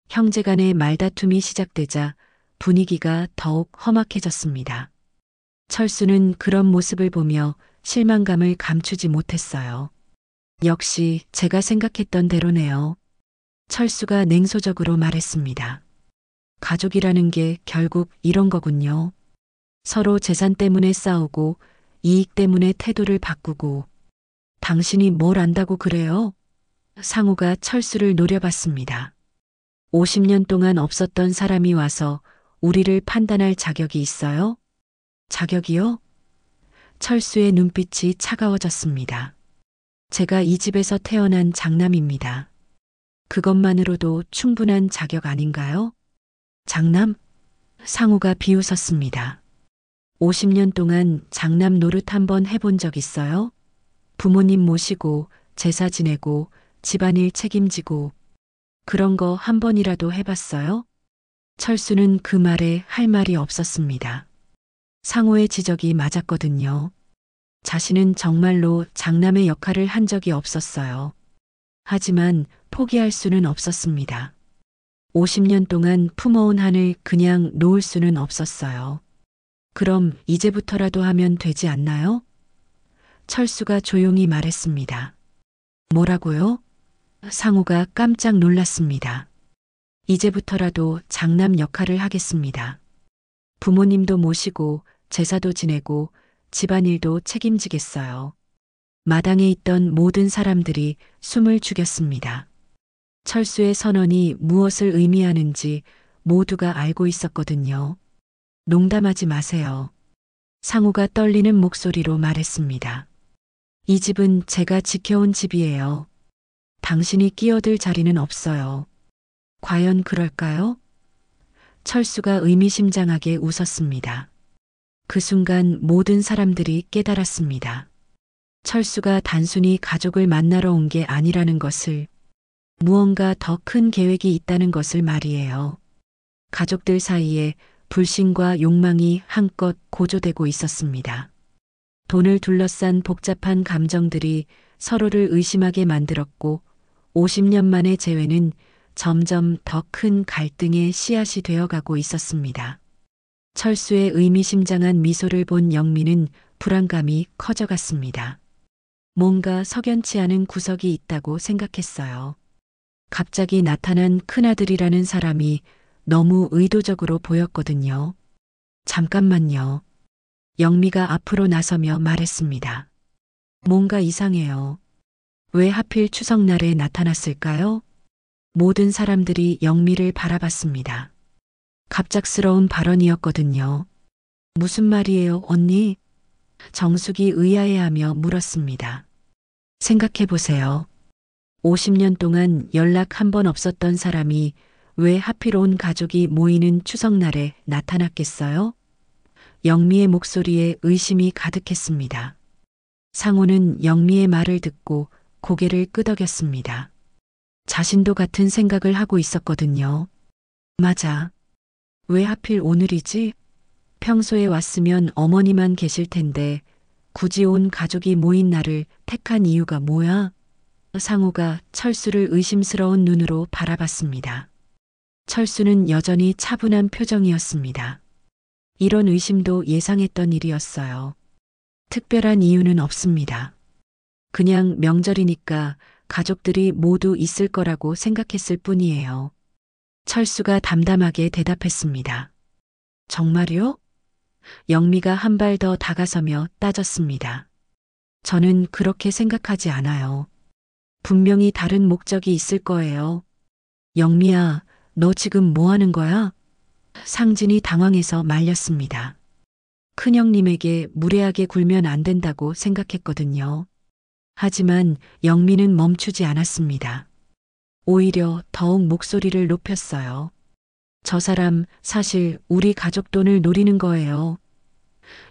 형제간의 말다툼이 시작되자 분위기가 더욱 험악해졌습니다. 철수는 그런 모습을 보며 실망감을 감추지 못했어요. 역시 제가 생각했던 대로네요. 철수가 냉소적으로 말했습니다. 가족이라는 게 결국 이런 거군요. 서로 재산 때문에 싸우고 이익 때문에 태도를 바꾸고. 당신이 뭘 안다고 그래요? 상우가 철수를 노려봤습니다. 50년 동안 없었던 사람이 와서 우리를 판단할 자격이 있어요? 자격이요? 철수의 눈빛이 차가워졌습니다. 제가 이 집에서 태어난 장남입니다. 그것만으로도 충분한 자격 아닌가요? 장남? 상우가 비웃었습니다. 50년 동안 장남 노릇 한번 해본 적 있어요? 부모님 모시고 제사 지내고 집안일 책임지고 그런 거 한 번이라도 해봤어요? 철수는 그 말에 할 말이 없었습니다. 상호의 지적이 맞았거든요. 자신은 정말로 장남의 역할을 한 적이 없었어요. 하지만 포기할 수는 없었습니다. 50년 동안 품어온 한을 그냥 놓을 수는 없었어요. 그럼 이제부터라도 하면 되지 않나요? 철수가 조용히 말했습니다. 뭐라고요? 상우가 깜짝 놀랐습니다. 이제부터라도 장남 역할을 하겠습니다. 부모님도 모시고 제사도 지내고 집안일도 책임지겠어요. 마당에 있던 모든 사람들이 숨을 죽였습니다. 철수의 선언이 무엇을 의미하는지 모두가 알고 있었거든요. 농담하지 마세요. 상우가 떨리는 목소리로 말했습니다. 이 집은 제가 지켜온 집이에요. 당신이 끼어들 자리는 없어요. 과연 그럴까요? 철수가 의미심장하게 웃었습니다. 그 순간 모든 사람들이 깨달았습니다. 철수가 단순히 가족을 만나러 온 게 아니라는 것을, 무언가 더 큰 계획이 있다는 것을 말이에요. 가족들 사이에 불신과 욕망이 한껏 고조되고 있었습니다. 돈을 둘러싼 복잡한 감정들이 서로를 의심하게 만들었고 50년 만의 재회는 점점 더 큰 갈등의 씨앗이 되어가고 있었습니다. 철수의 의미심장한 미소를 본 영미는 불안감이 커져갔습니다. 뭔가 석연치 않은 구석이 있다고 생각했어요. 갑자기 나타난 큰아들이라는 사람이 너무 의도적으로 보였거든요. 잠깐만요. 영미가 앞으로 나서며 말했습니다. 뭔가 이상해요. 왜 하필 추석날에 나타났을까요? 모든 사람들이 영미를 바라봤습니다. 갑작스러운 발언이었거든요. 무슨 말이에요, 언니? 정숙이 의아해하며 물었습니다. 생각해보세요. 50년 동안 연락 한 번 없었던 사람이 왜 하필 온 가족이 모이는 추석날에 나타났겠어요? 영미의 목소리에 의심이 가득했습니다. 상우는 영미의 말을 듣고 고개를 끄덕였습니다. 자신도 같은 생각을 하고 있었거든요. 맞아. 왜 하필 오늘이지? 평소에 왔으면 어머니만 계실 텐데 굳이 온 가족이 모인 날을 택한 이유가 뭐야? 상우가 철수를 의심스러운 눈으로 바라봤습니다. 철수는 여전히 차분한 표정이었습니다. 이런 의심도 예상했던 일이었어요. 특별한 이유는 없습니다. 그냥 명절이니까 가족들이 모두 있을 거라고 생각했을 뿐이에요. 철수가 담담하게 대답했습니다. 정말요? 영미가 한 발 더 다가서며 따졌습니다. 저는 그렇게 생각하지 않아요. 분명히 다른 목적이 있을 거예요. 영미야, 너 지금 뭐 하는 거야? 상진이 당황해서 말렸습니다. 큰형님에게 무례하게 굴면 안 된다고 생각했거든요. 하지만 영미는 멈추지 않았습니다. 오히려 더욱 목소리를 높였어요. 저 사람 사실 우리 가족 돈을 노리는 거예요.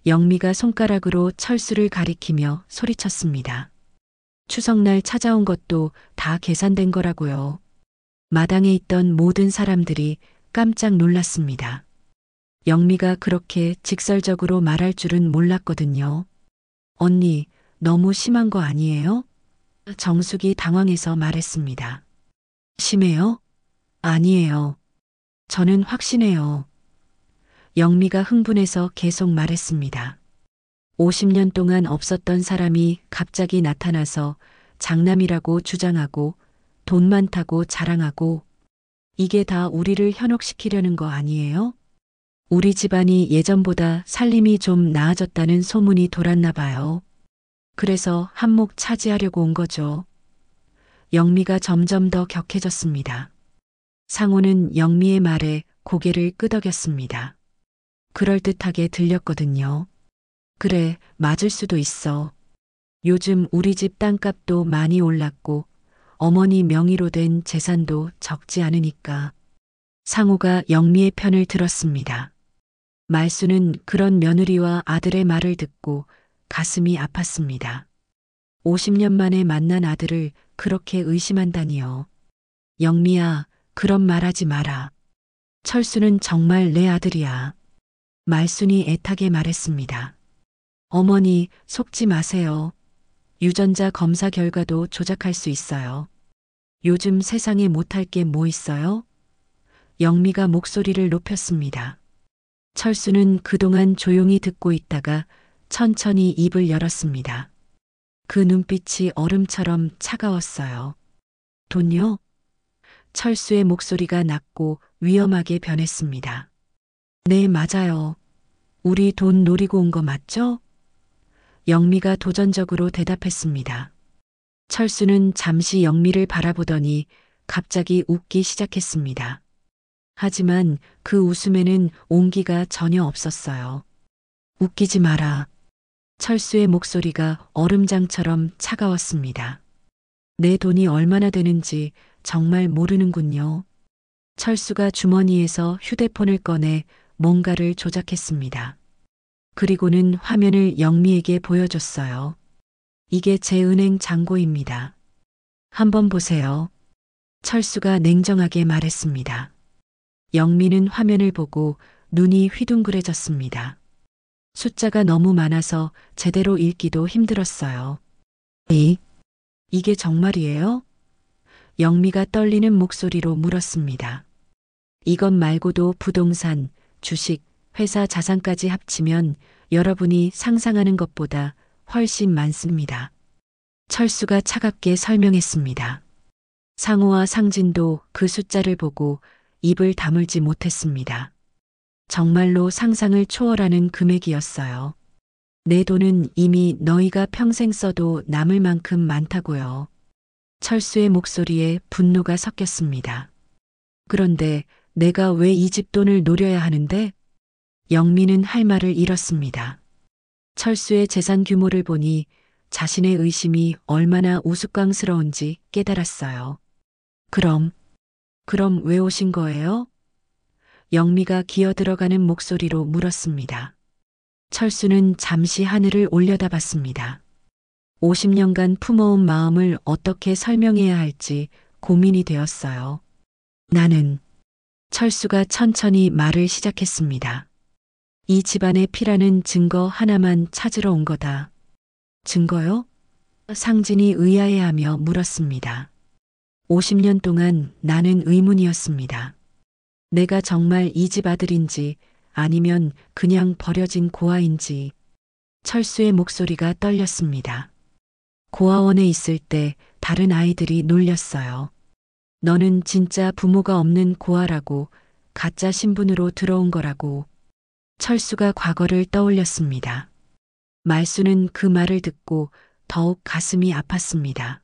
영미가 손가락으로 철수를 가리키며 소리쳤습니다. 추석날 찾아온 것도 다 계산된 거라고요. 마당에 있던 모든 사람들이 깜짝 놀랐습니다. 영미가 그렇게 직설적으로 말할 줄은 몰랐거든요. 언니, 너무 심한 거 아니에요? 정숙이 당황해서 말했습니다. 심해요? 아니에요. 저는 확신해요. 영미가 흥분해서 계속 말했습니다. 50년 동안 없었던 사람이 갑자기 나타나서 장남이라고 주장하고 돈 많다고 자랑하고 이게 다 우리를 현혹시키려는 거 아니에요? 우리 집안이 예전보다 살림이 좀 나아졌다는 소문이 돌았나 봐요. 그래서 한몫 차지하려고 온 거죠. 영미가 점점 더 격해졌습니다. 상호는 영미의 말에 고개를 끄덕였습니다. 그럴듯하게 들렸거든요. 그래, 맞을 수도 있어. 요즘 우리 집 땅값도 많이 올랐고 어머니 명의로 된 재산도 적지 않으니까. 상호가 영미의 편을 들었습니다. 말수는 그런 며느리와 아들의 말을 듣고 가슴이 아팠습니다. 50년 만에 만난 아들을 그렇게 의심한다니요. 영미야, 그런 말하지 마라. 철수는 정말 내 아들이야. 말순이 애타게 말했습니다. 어머니, 속지 마세요. 유전자 검사 결과도 조작할 수 있어요. 요즘 세상에 못할 게 뭐 있어요? 영미가 목소리를 높였습니다. 철수는 그동안 조용히 듣고 있다가 천천히 입을 열었습니다. 그 눈빛이 얼음처럼 차가웠어요. 돈요? 철수의 목소리가 낮고 위험하게 변했습니다. 네, 맞아요. 우리 돈 노리고 온 거 맞죠? 영미가 도전적으로 대답했습니다. 철수는 잠시 영미를 바라보더니 갑자기 웃기 시작했습니다. 하지만 그 웃음에는 온기가 전혀 없었어요. 웃기지 마라. 철수의 목소리가 얼음장처럼 차가웠습니다. 내 돈이 얼마나 되는지 정말 모르는군요. 철수가 주머니에서 휴대폰을 꺼내 뭔가를 조작했습니다. 그리고는 화면을 영미에게 보여줬어요. 이게 제 은행 잔고입니다. 한번 보세요. 철수가 냉정하게 말했습니다. 영미는 화면을 보고 눈이 휘둥그레졌습니다. 숫자가 너무 많아서 제대로 읽기도 힘들었어요. 이게 정말이에요? 영미가 떨리는 목소리로 물었습니다. 이것 말고도 부동산, 주식, 회사 자산까지 합치면 여러분이 상상하는 것보다 훨씬 많습니다. 철수가 차갑게 설명했습니다. 상호와 상진도 그 숫자를 보고 입을 다물지 못했습니다. 정말로 상상을 초월하는 금액이었어요. 내 돈은 이미 너희가 평생 써도 남을 만큼 많다고요. 철수의 목소리에 분노가 섞였습니다. 그런데 내가 왜 이 집 돈을 노려야 하는데? 영미는 할 말을 잃었습니다. 철수의 재산 규모를 보니 자신의 의심이 얼마나 우스꽝스러운지 깨달았어요. 그럼 왜 오신 거예요? 영미가 기어들어가는 목소리로 물었습니다. 철수는 잠시 하늘을 올려다봤습니다. 50년간 품어온 마음을 어떻게 설명해야 할지 고민이 되었어요. 나는 철수가 천천히 말을 시작했습니다. 이 집안의 피라는 증거 하나만 찾으러 온 거다. 증거요? 상진이 의아해하며 물었습니다. 50년 동안 나는 의문이었습니다. 내가 정말 이 집 아들인지 아니면 그냥 버려진 고아인지. 철수의 목소리가 떨렸습니다. 고아원에 있을 때 다른 아이들이 놀렸어요. 너는 진짜 부모가 없는 고아라고, 가짜 신분으로 들어온 거라고. 철수가 과거를 떠올렸습니다. 말수는 그 말을 듣고 더욱 가슴이 아팠습니다.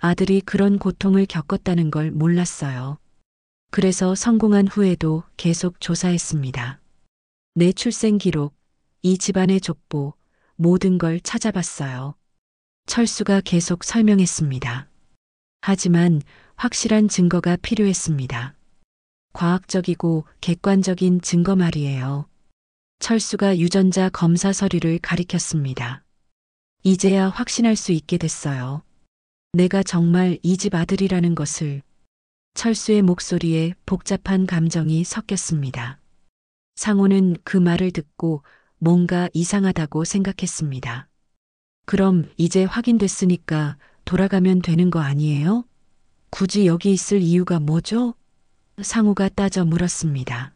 아들이 그런 고통을 겪었다는 걸 몰랐어요. 그래서 성공한 후에도 계속 조사했습니다. 내 출생 기록, 이 집안의 족보, 모든 걸 찾아봤어요. 철수가 계속 설명했습니다. 하지만 확실한 증거가 필요했습니다. 과학적이고 객관적인 증거 말이에요. 철수가 유전자 검사 서류를 가리켰습니다. 이제야 확신할 수 있게 됐어요. 내가 정말 이 집 아들이라는 것을. 철수의 목소리에 복잡한 감정이 섞였습니다. 상호는 그 말을 듣고 뭔가 이상하다고 생각했습니다. 그럼 이제 확인됐으니까 돌아가면 되는 거 아니에요? 굳이 여기 있을 이유가 뭐죠? 상호가 따져 물었습니다.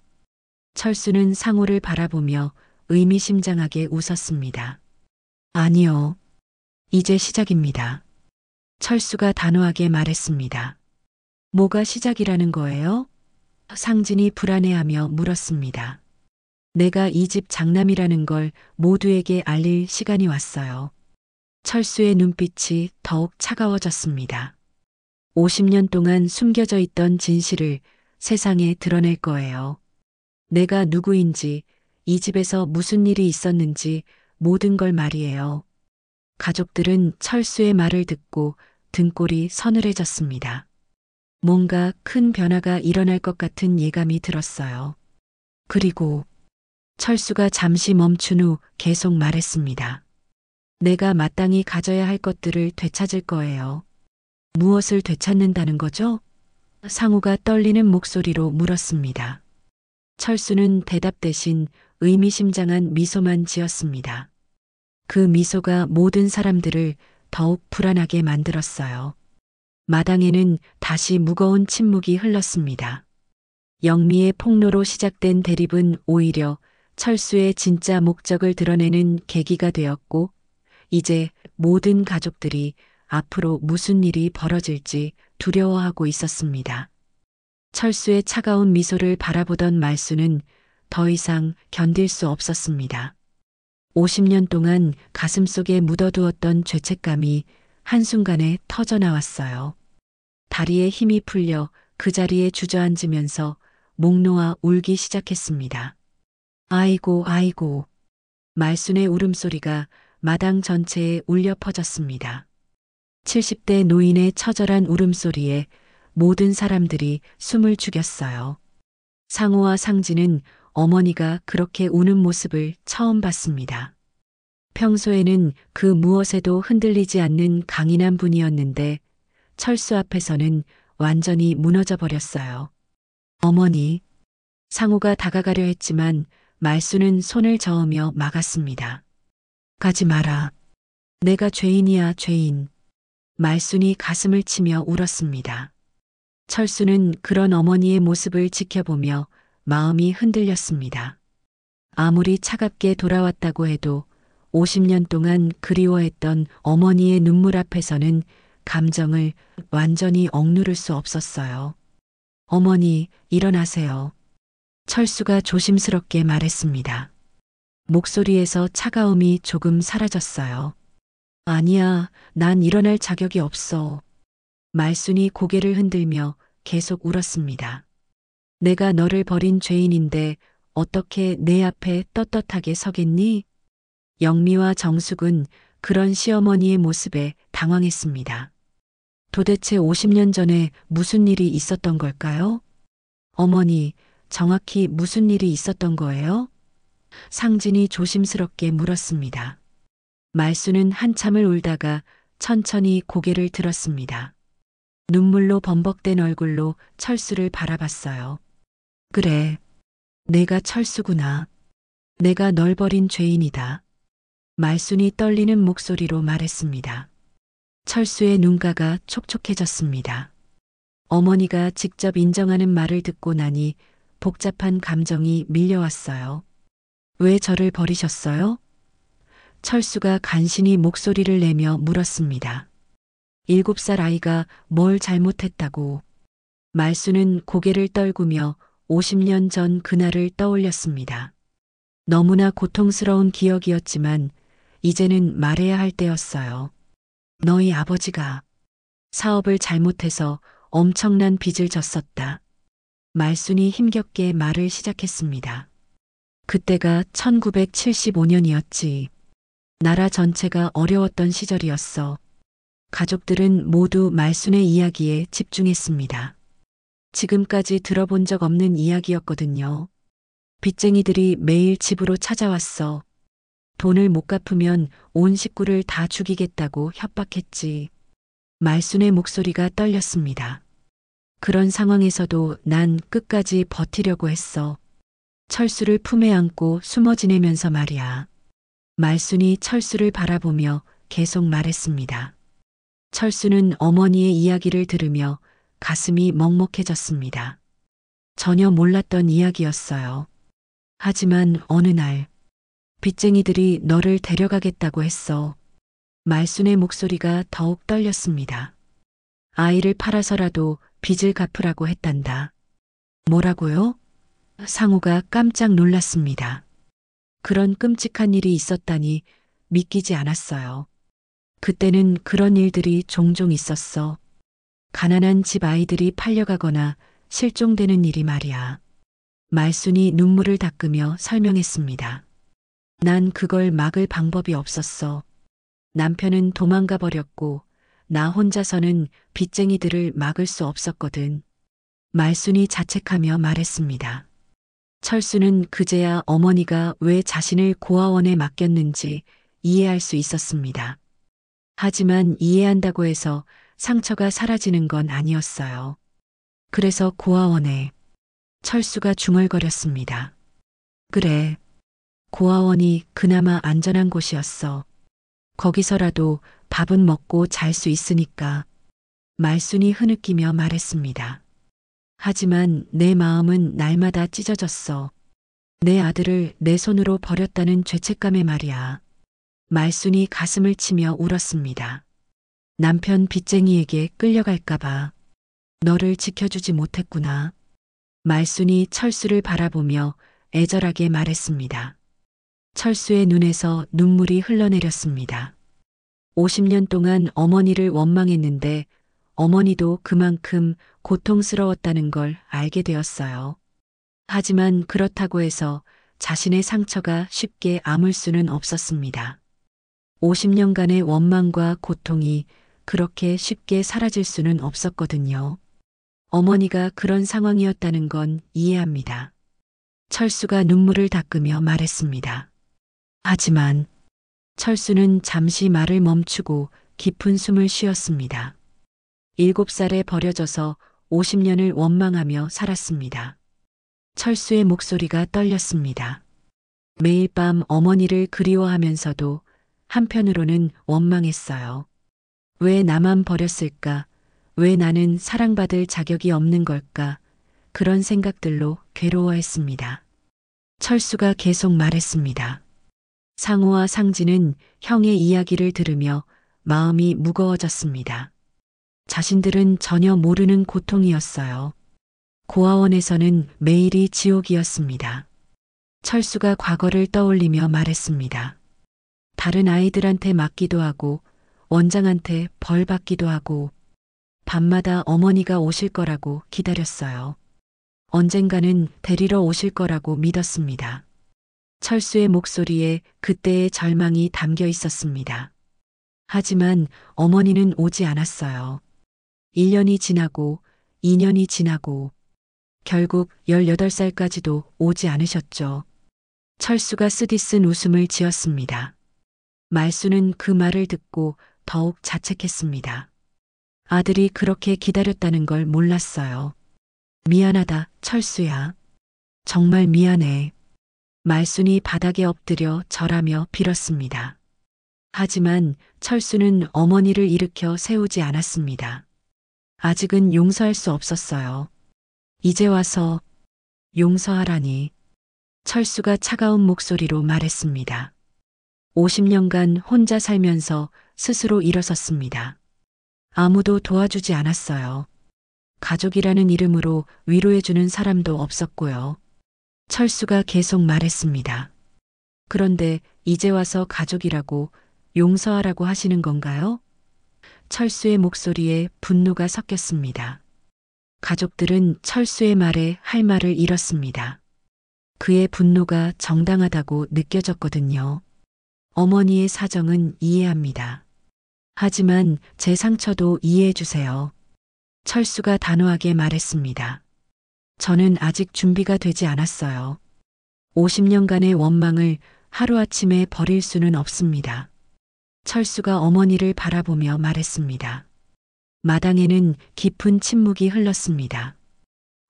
철수는 상호를 바라보며 의미심장하게 웃었습니다. 아니요. 이제 시작입니다. 철수가 단호하게 말했습니다. 뭐가 시작이라는 거예요? 상진이 불안해하며 물었습니다. 내가 이 집 장남이라는 걸 모두에게 알릴 시간이 왔어요. 철수의 눈빛이 더욱 차가워졌습니다. 50년 동안 숨겨져 있던 진실을 세상에 드러낼 거예요. 내가 누구인지, 이 집에서 무슨 일이 있었는지 모든 걸 말이에요. 가족들은 철수의 말을 듣고 등골이 서늘해졌습니다. 뭔가 큰 변화가 일어날 것 같은 예감이 들었어요. 그리고 철수가 잠시 멈춘 후 계속 말했습니다. 내가 마땅히 가져야 할 것들을 되찾을 거예요. 무엇을 되찾는다는 거죠? 상우가 떨리는 목소리로 물었습니다. 철수는 대답 대신 의미심장한 미소만 지었습니다. 그 미소가 모든 사람들을 더욱 불안하게 만들었어요. 마당에는 다시 무거운 침묵이 흘렀습니다. 영미의 폭로로 시작된 대립은 오히려 철수의 진짜 목적을 드러내는 계기가 되었고, 이제 모든 가족들이 앞으로 무슨 일이 벌어질지 두려워하고 있었습니다. 철수의 차가운 미소를 바라보던 말수는 더 이상 견딜 수 없었습니다. 50년 동안 가슴속에 묻어두었던 죄책감이 한순간에 터져나왔어요. 다리에 힘이 풀려 그 자리에 주저앉으면서 목 놓아 울기 시작했습니다. 아이고, 아이고. 말순의 울음소리가 마당 전체에 울려 퍼졌습니다. 70대 노인의 처절한 울음소리에 모든 사람들이 숨을 죽였어요. 상우와 상진은 어머니가 그렇게 우는 모습을 처음 봤습니다. 평소에는 그 무엇에도 흔들리지 않는 강인한 분이었는데 철수 앞에서는 완전히 무너져 버렸어요. 어머니, 상우가 다가가려 했지만 말수는 손을 저으며 막았습니다. 가지 마라. 내가 죄인이야, 죄인. 말순이 가슴을 치며 울었습니다. 철수는 그런 어머니의 모습을 지켜보며 마음이 흔들렸습니다. 아무리 차갑게 돌아왔다고 해도 50년 동안 그리워했던 어머니의 눈물 앞에서는 감정을 완전히 억누를 수 없었어요. 어머니, 일어나세요. 철수가 조심스럽게 말했습니다. 목소리에서 차가움이 조금 사라졌어요. 아니야, 난 일어날 자격이 없어. 말순이 고개를 흔들며 계속 울었습니다. 내가 너를 버린 죄인인데 어떻게 내 앞에 떳떳하게 서겠니? 영미와 정숙은 그런 시어머니의 모습에 당황했습니다. 도대체 50년 전에 무슨 일이 있었던 걸까요? 어머니, 정확히 무슨 일이 있었던 거예요? 상진이 조심스럽게 물었습니다. 말수는 한참을 울다가 천천히 고개를 들었습니다. 눈물로 범벅된 얼굴로 철수를 바라봤어요. 그래, 내가 철수구나. 내가 널 버린 죄인이다. 말순이 떨리는 목소리로 말했습니다. 철수의 눈가가 촉촉해졌습니다. 어머니가 직접 인정하는 말을 듣고 나니 복잡한 감정이 밀려왔어요. 왜 저를 버리셨어요? 철수가 간신히 목소리를 내며 물었습니다. 7살 아이가 뭘 잘못했다고. 말수는 고개를 떨구며 50년 전 그날을 떠올렸습니다. 너무나 고통스러운 기억이었지만 이제는 말해야 할 때였어요. 너희 아버지가 사업을 잘못해서 엄청난 빚을 졌었다. 말순이 힘겹게 말을 시작했습니다. 그때가 1975년이었지. 나라 전체가 어려웠던 시절이었어. 가족들은 모두 말순의 이야기에 집중했습니다. 지금까지 들어본 적 없는 이야기였거든요. 빚쟁이들이 매일 집으로 찾아왔어. 돈을 못 갚으면 온 식구를 다 죽이겠다고 협박했지. 말순의 목소리가 떨렸습니다. 그런 상황에서도 난 끝까지 버티려고 했어. 철수를 품에 안고 숨어 지내면서 말이야. 말순이 철수를 바라보며 계속 말했습니다. 철수는 어머니의 이야기를 들으며 가슴이 먹먹해졌습니다. 전혀 몰랐던 이야기였어요. 하지만 어느 날 빚쟁이들이 너를 데려가겠다고 했어. 말순의 목소리가 더욱 떨렸습니다. 아이를 팔아서라도 빚을 갚으라고 했단다. 뭐라고요? 상우가 깜짝 놀랐습니다. 그런 끔찍한 일이 있었다니 믿기지 않았어요. 그때는 그런 일들이 종종 있었어. 가난한 집 아이들이 팔려가거나 실종되는 일이 말이야. 말순이 눈물을 닦으며 설명했습니다. 난 그걸 막을 방법이 없었어. 남편은 도망가 버렸고 나 혼자서는 빚쟁이들을 막을 수 없었거든. 말순이 자책하며 말했습니다. 철수는 그제야 어머니가 왜 자신을 고아원에 맡겼는지 이해할 수 있었습니다. 하지만 이해한다고 해서 상처가 사라지는 건 아니었어요. 그래서 고아원에 철수가 중얼거렸습니다. 그래. 고아원이 그나마 안전한 곳이었어. 거기서라도 밥은 먹고 잘 수 있으니까. 말순이 흐느끼며 말했습니다. 하지만 내 마음은 날마다 찢어졌어. 내 아들을 내 손으로 버렸다는 죄책감에 말이야. 말순이 가슴을 치며 울었습니다. 남편 빚쟁이에게 끌려갈까봐 너를 지켜주지 못했구나. 말순이 철수를 바라보며 애절하게 말했습니다. 철수의 눈에서 눈물이 흘러내렸습니다. 50년 동안 어머니를 원망했는데 어머니도 그만큼 고통스러웠다는 걸 알게 되었어요. 하지만 그렇다고 해서 자신의 상처가 쉽게 아물 수는 없었습니다. 50년간의 원망과 고통이 그렇게 쉽게 사라질 수는 없었거든요. 어머니가 그런 상황이었다는 건 이해합니다. 철수가 눈물을 닦으며 말했습니다. 하지만 철수는 잠시 말을 멈추고 깊은 숨을 쉬었습니다. 7살에 버려져서 50년을 원망하며 살았습니다. 철수의 목소리가 떨렸습니다. 매일 밤 어머니를 그리워하면서도 한편으로는 원망했어요. 왜 나만 버렸을까? 왜 나는 사랑받을 자격이 없는 걸까? 그런 생각들로 괴로워했습니다. 철수가 계속 말했습니다. 상우와 상진은 형의 이야기를 들으며 마음이 무거워졌습니다. 자신들은 전혀 모르는 고통이었어요. 고아원에서는 매일이 지옥이었습니다. 철수가 과거를 떠올리며 말했습니다. 다른 아이들한테 맞기도 하고 원장한테 벌 받기도 하고 밤마다 어머니가 오실 거라고 기다렸어요. 언젠가는 데리러 오실 거라고 믿었습니다. 철수의 목소리에 그때의 절망이 담겨 있었습니다. 하지만 어머니는 오지 않았어요. 1년이 지나고 2년이 지나고 결국 18살까지도 오지 않으셨죠. 철수가 쓰디쓴 웃음을 지었습니다. 말수는 그 말을 듣고 더욱 자책했습니다. 아들이 그렇게 기다렸다는 걸 몰랐어요. 미안하다, 철수야. 정말 미안해. 말순이 바닥에 엎드려 절하며 빌었습니다. 하지만 철수는 어머니를 일으켜 세우지 않았습니다. 아직은 용서할 수 없었어요. 이제 와서 용서하라니. 철수가 차가운 목소리로 말했습니다. 50년간 혼자 살면서 스스로 일어섰습니다. 아무도 도와주지 않았어요. 가족이라는 이름으로 위로해주는 사람도 없었고요. 철수가 계속 말했습니다. 그런데 이제 와서 가족이라고 용서하라고 하시는 건가요? 철수의 목소리에 분노가 섞였습니다. 가족들은 철수의 말에 할 말을 잃었습니다. 그의 분노가 정당하다고 느껴졌거든요. 어머니의 사정은 이해합니다. 하지만 제 상처도 이해해 주세요. 철수가 단호하게 말했습니다. 저는 아직 준비가 되지 않았어요. 50년간의 원망을 하루아침에 버릴 수는 없습니다. 철수가 어머니를 바라보며 말했습니다. 마당에는 깊은 침묵이 흘렀습니다.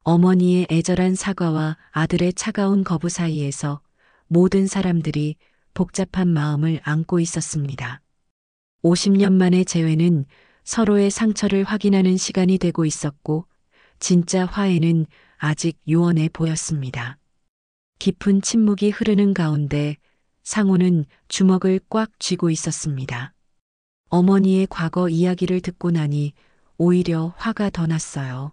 어머니의 애절한 사과와 아들의 차가운 거부 사이에서 모든 사람들이 복잡한 마음을 안고 있었습니다. 50년 만의 재회는 서로의 상처를 확인하는 시간이 되고 있었고 진짜 화해는 아직 요원해 보였습니다. 깊은 침묵이 흐르는 가운데 상호는 주먹을 꽉 쥐고 있었습니다. 어머니의 과거 이야기를 듣고 나니 오히려 화가 더 났어요.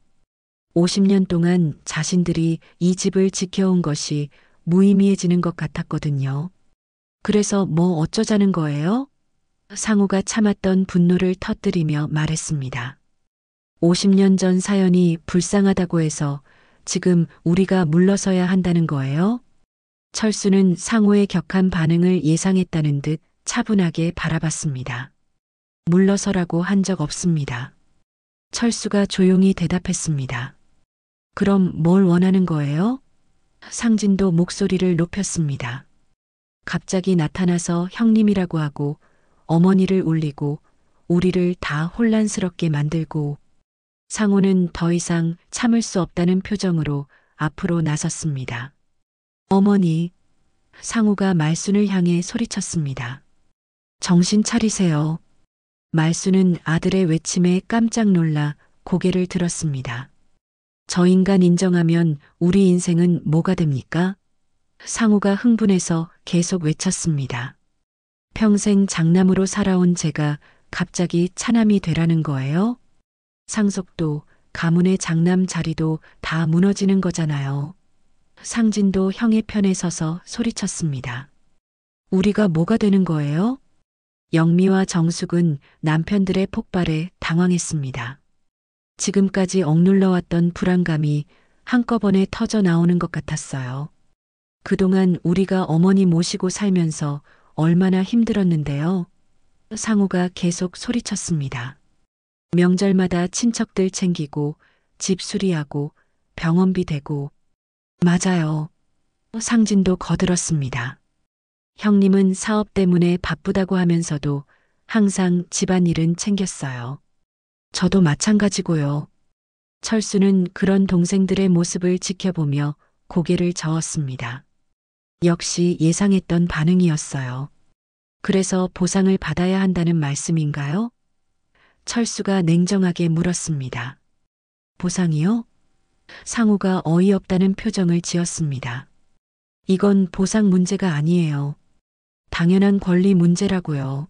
50년 동안 자신들이 이 집을 지켜온 것이 무의미해지는 것 같았거든요. 그래서 뭐 어쩌자는 거예요? 상우가 참았던 분노를 터뜨리며 말했습니다. 50년 전 사연이 불쌍하다고 해서 지금 우리가 물러서야 한다는 거예요? 철수는 상우의 격한 반응을 예상했다는 듯 차분하게 바라봤습니다. 물러서라고 한 적 없습니다. 철수가 조용히 대답했습니다. 그럼 뭘 원하는 거예요? 상진도 목소리를 높였습니다. 갑자기 나타나서 형님이라고 하고 어머니를 울리고 우리를 다 혼란스럽게 만들고. 상우는 더 이상 참을 수 없다는 표정으로 앞으로 나섰습니다. 어머니, 상우가 말순을 향해 소리쳤습니다. 정신 차리세요. 말순은 아들의 외침에 깜짝 놀라 고개를 들었습니다. 저 인간 인정하면 우리 인생은 뭐가 됩니까? 상우가 흥분해서 계속 외쳤습니다. 평생 장남으로 살아온 제가 갑자기 차남이 되라는 거예요? 상속도, 가문의 장남 자리도 다 무너지는 거잖아요. 상진도 형의 편에 서서 소리쳤습니다. 우리가 뭐가 되는 거예요? 영미와 정숙은 남편들의 폭발에 당황했습니다. 지금까지 억눌러왔던 불안감이 한꺼번에 터져 나오는 것 같았어요. 그동안 우리가 어머니 모시고 살면서 얼마나 힘들었는데요. 상우가 계속 소리쳤습니다. 명절마다 친척들 챙기고 집 수리하고 병원비 대고. 맞아요. 상진도 거들었습니다. 형님은 사업 때문에 바쁘다고 하면서도 항상 집안일은 챙겼어요. 저도 마찬가지고요. 철수는 그런 동생들의 모습을 지켜보며 고개를 저었습니다. 역시 예상했던 반응이었어요. 그래서 보상을 받아야 한다는 말씀인가요? 철수가 냉정하게 물었습니다. 보상이요? 상우가 어이없다는 표정을 지었습니다. 이건 보상 문제가 아니에요. 당연한 권리 문제라고요.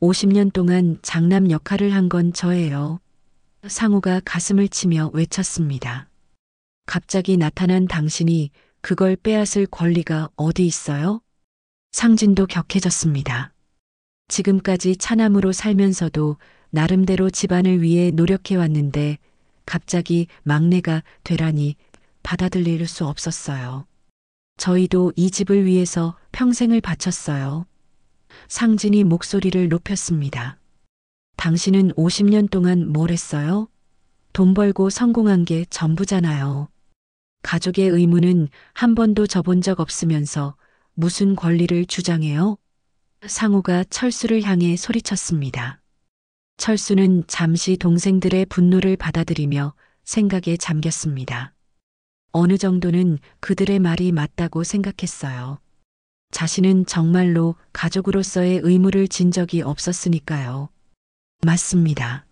50년 동안 장남 역할을 한 건 저예요. 상우가 가슴을 치며 외쳤습니다. 갑자기 나타난 당신이 그걸 빼앗을 권리가 어디 있어요? 상진도 격해졌습니다. 지금까지 차남으로 살면서도 나름대로 집안을 위해 노력해왔는데 갑자기 막내가 되라니 받아들일 수 없었어요. 저희도 이 집을 위해서 평생을 바쳤어요. 상진이 목소리를 높였습니다. 당신은 50년 동안 뭘 했어요? 돈 벌고 성공한 게 전부잖아요. 가족의 의무는 한 번도 져본 적 없으면서 무슨 권리를 주장해요? 상우가 철수를 향해 소리쳤습니다. 철수는 잠시 동생들의 분노를 받아들이며 생각에 잠겼습니다. 어느 정도는 그들의 말이 맞다고 생각했어요. 자신은 정말로 가족으로서의 의무를 진 적이 없었으니까요. 맞습니다.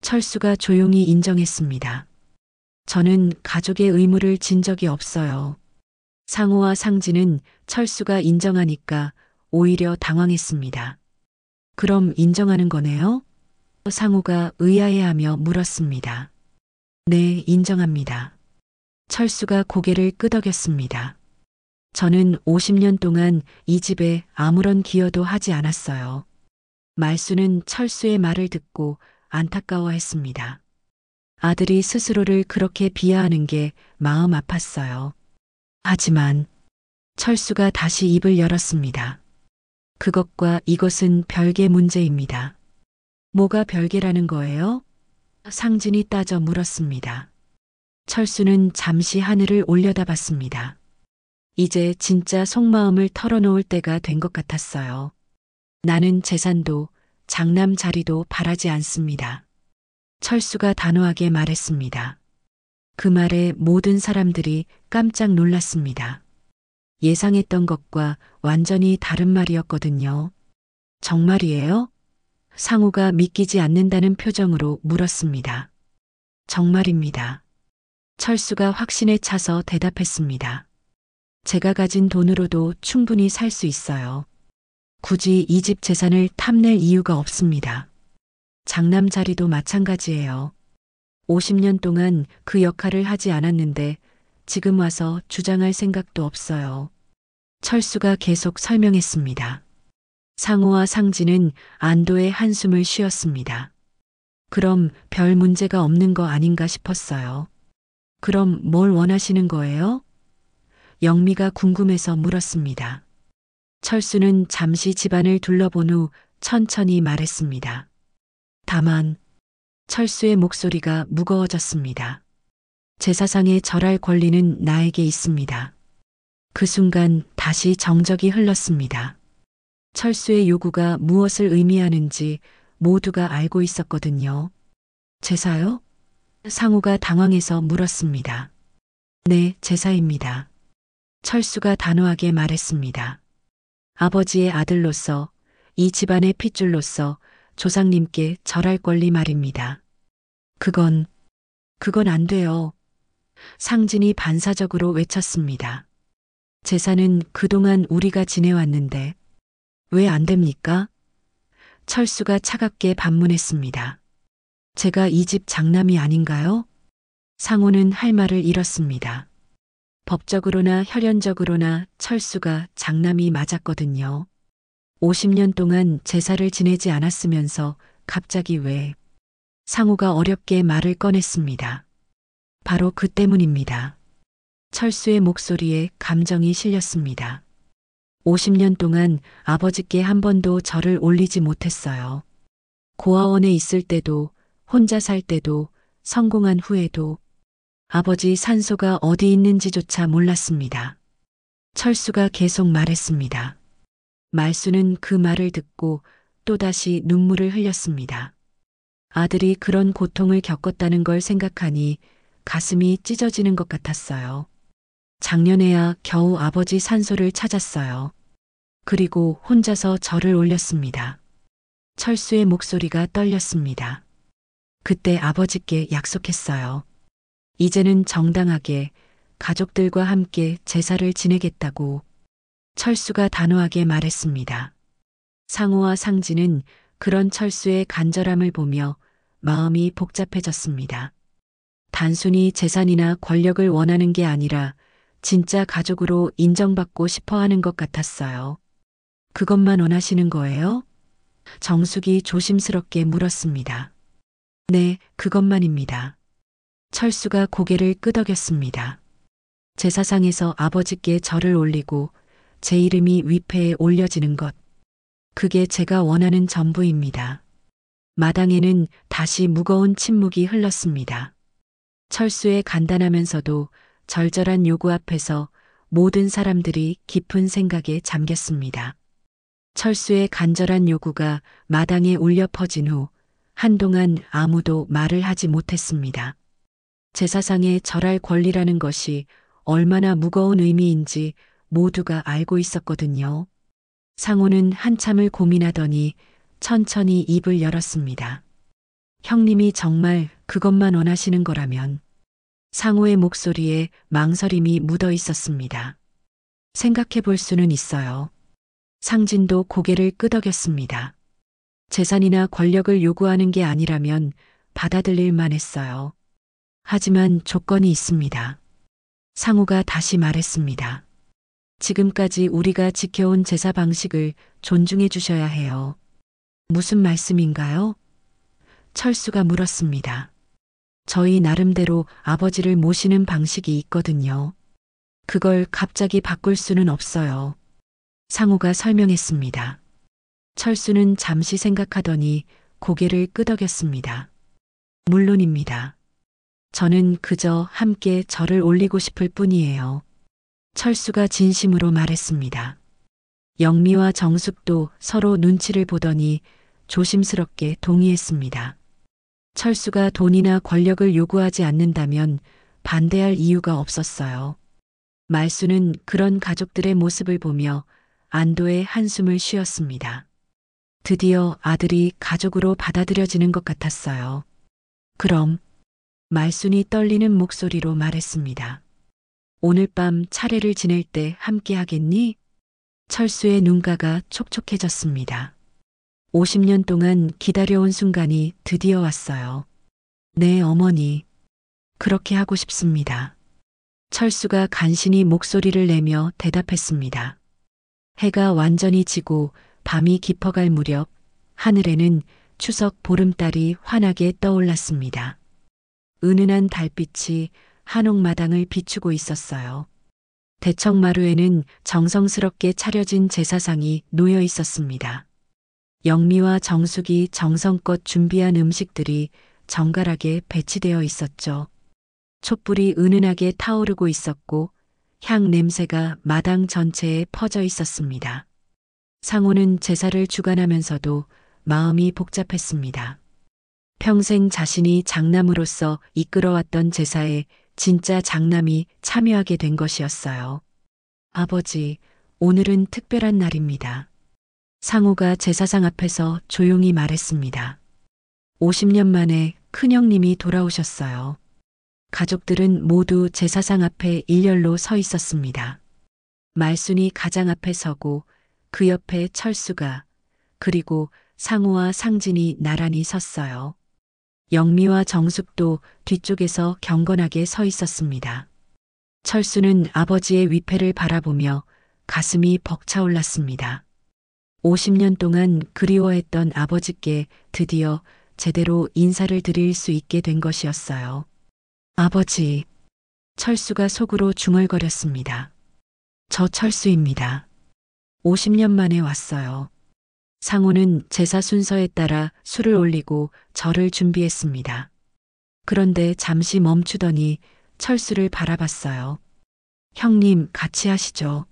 철수가 조용히 인정했습니다. 저는 가족의 의무를 진 적이 없어요. 상우와 상진은 철수가 인정하니까 오히려 당황했습니다. 그럼 인정하는 거네요? 상우가 의아해하며 물었습니다. 네, 인정합니다. 철수가 고개를 끄덕였습니다. 저는 50년 동안 이 집에 아무런 기여도 하지 않았어요. 말수는 철수의 말을 듣고 안타까워했습니다. 아들이 스스로를 그렇게 비하하는 게 마음 아팠어요. 하지만 철수가 다시 입을 열었습니다. 그것과 이것은 별개 문제입니다. 뭐가 별개라는 거예요? 상진이 따져 물었습니다. 철수는 잠시 하늘을 올려다봤습니다. 이제 진짜 속마음을 털어놓을 때가 된 것 같았어요. 나는 재산도 장남 자리도 바라지 않습니다. 철수가 단호하게 말했습니다. 그 말에 모든 사람들이 깜짝 놀랐습니다. 예상했던 것과 완전히 다른 말이었거든요. 정말이에요? 상우가 믿기지 않는다는 표정으로 물었습니다. 정말입니다. 철수가 확신에 차서 대답했습니다. 제가 가진 돈으로도 충분히 살 수 있어요. 굳이 이 집 재산을 탐낼 이유가 없습니다. 장남 자리도 마찬가지예요. 50년 동안 그 역할을 하지 않았는데 지금 와서 주장할 생각도 없어요. 철수가 계속 설명했습니다. 상호와 상진은 안도의 한숨을 쉬었습니다. 그럼 별 문제가 없는 거 아닌가 싶었어요. 그럼 뭘 원하시는 거예요? 영미가 궁금해서 물었습니다. 철수는 잠시 집안을 둘러본 후 천천히 말했습니다. 다만 철수의 목소리가 무거워졌습니다. 제사상에 절할 권리는 나에게 있습니다. 그 순간 다시 정적이 흘렀습니다. 철수의 요구가 무엇을 의미하는지 모두가 알고 있었거든요. 제사요? 상우가 당황해서 물었습니다. 네, 제사입니다. 철수가 단호하게 말했습니다. 아버지의 아들로서, 이 집안의 핏줄로서 조상님께 절할 권리 말입니다. 그건 안 돼요. 상진이 반사적으로 외쳤습니다. 제사는 그동안 우리가 지내왔는데 왜 안 됩니까? 철수가 차갑게 반문했습니다. 제가 이 집 장남이 아닌가요? 상호는 할 말을 잃었습니다. 법적으로나 혈연적으로나 철수가 장남이 맞았거든요. 50년 동안 제사를 지내지 않았으면서 갑자기 왜? 상호가 어렵게 말을 꺼냈습니다. 바로 그 때문입니다. 철수의 목소리에 감정이 실렸습니다. 50년 동안 아버지께 한 번도 절을 올리지 못했어요. 고아원에 있을 때도, 혼자 살 때도, 성공한 후에도 아버지 산소가 어디 있는지조차 몰랐습니다. 철수가 계속 말했습니다. 말수는 그 말을 듣고 또다시 눈물을 흘렸습니다. 아들이 그런 고통을 겪었다는 걸 생각하니 가슴이 찢어지는 것 같았어요. 작년에야 겨우 아버지 산소를 찾았어요. 그리고 혼자서 절을 올렸습니다. 철수의 목소리가 떨렸습니다. 그때 아버지께 약속했어요. 이제는 정당하게 가족들과 함께 제사를 지내겠다고. 철수가 단호하게 말했습니다. 상호와 상진은 그런 철수의 간절함을 보며 마음이 복잡해졌습니다. 단순히 재산이나 권력을 원하는 게 아니라 진짜 가족으로 인정받고 싶어 하는 것 같았어요. 그것만 원하시는 거예요? 정숙이 조심스럽게 물었습니다. 네, 그것만입니다. 철수가 고개를 끄덕였습니다. 제사상에서 아버지께 절을 올리고 제 이름이 위패에 올려지는 것. 그게 제가 원하는 전부입니다. 마당에는 다시 무거운 침묵이 흘렀습니다. 철수의 간단하면서도 절절한 요구 앞에서 모든 사람들이 깊은 생각에 잠겼습니다. 철수의 간절한 요구가 마당에 울려 퍼진 후 한동안 아무도 말을 하지 못했습니다. 제사상에 절할 권리라는 것이 얼마나 무거운 의미인지 모두가 알고 있었거든요. 상호는 한참을 고민하더니 천천히 입을 열었습니다. 형님이 정말 그것만 원하시는 거라면. 상호의 목소리에 망설임이 묻어 있었습니다. 생각해 볼 수는 있어요. 상진도 고개를 끄덕였습니다. 재산이나 권력을 요구하는 게 아니라면 받아들일 만했어요. 하지만 조건이 있습니다. 상호가 다시 말했습니다. 지금까지 우리가 지켜온 제사 방식을 존중해 주셔야 해요. 무슨 말씀인가요? 철수가 물었습니다. 저희 나름대로 아버지를 모시는 방식이 있거든요. 그걸 갑자기 바꿀 수는 없어요. 상호가 설명했습니다. 철수는 잠시 생각하더니 고개를 끄덕였습니다. 물론입니다. 저는 그저 함께 절을 올리고 싶을 뿐이에요. 철수가 진심으로 말했습니다. 영미와 정숙도 서로 눈치를 보더니 조심스럽게 동의했습니다. 철수가 돈이나 권력을 요구하지 않는다면 반대할 이유가 없었어요. 말수는 그런 가족들의 모습을 보며 안도의 한숨을 쉬었습니다. 드디어 아들이 가족으로 받아들여지는 것 같았어요. 그럼 말순이 떨리는 목소리로 말했습니다. 오늘 밤 차례를 지낼 때 함께 하겠니? 철수의 눈가가 촉촉해졌습니다. 50년 동안 기다려온 순간이 드디어 왔어요. 네, 어머니. 그렇게 하고 싶습니다. 철수가 간신히 목소리를 내며 대답했습니다. 해가 완전히 지고 밤이 깊어갈 무렵 하늘에는 추석 보름달이 환하게 떠올랐습니다. 은은한 달빛이 한옥마당을 비추고 있었어요. 대청마루에는 정성스럽게 차려진 제사상이 놓여 있었습니다. 영미와 정숙이 정성껏 준비한 음식들이 정갈하게 배치되어 있었죠. 촛불이 은은하게 타오르고 있었고 향 냄새가 마당 전체에 퍼져 있었습니다. 상호는 제사를 주관하면서도 마음이 복잡했습니다. 평생 자신이 장남으로서 이끌어왔던 제사에 진짜 장남이 참여하게 된 것이었어요. 아버지, 오늘은 특별한 날입니다. 상호가 제사상 앞에서 조용히 말했습니다. 50년 만에 큰형님이 돌아오셨어요. 가족들은 모두 제사상 앞에 일렬로 서 있었습니다. 말순이 가장 앞에 서고 그 옆에 철수가, 그리고 상호와 상진이 나란히 섰어요. 영미와 정숙도 뒤쪽에서 경건하게 서 있었습니다. 철수는 아버지의 위패를 바라보며 가슴이 벅차올랐습니다. 50년 동안 그리워했던 아버지께 드디어 제대로 인사를 드릴 수 있게 된 것이었어요. 아버지, 철수가 속으로 중얼거렸습니다. 저 철수입니다. 50년 만에 왔어요. 상호는 제사 순서에 따라 술을 올리고 절을 준비했습니다. 그런데 잠시 멈추더니 철수를 바라봤어요. 형님, 같이 하시죠.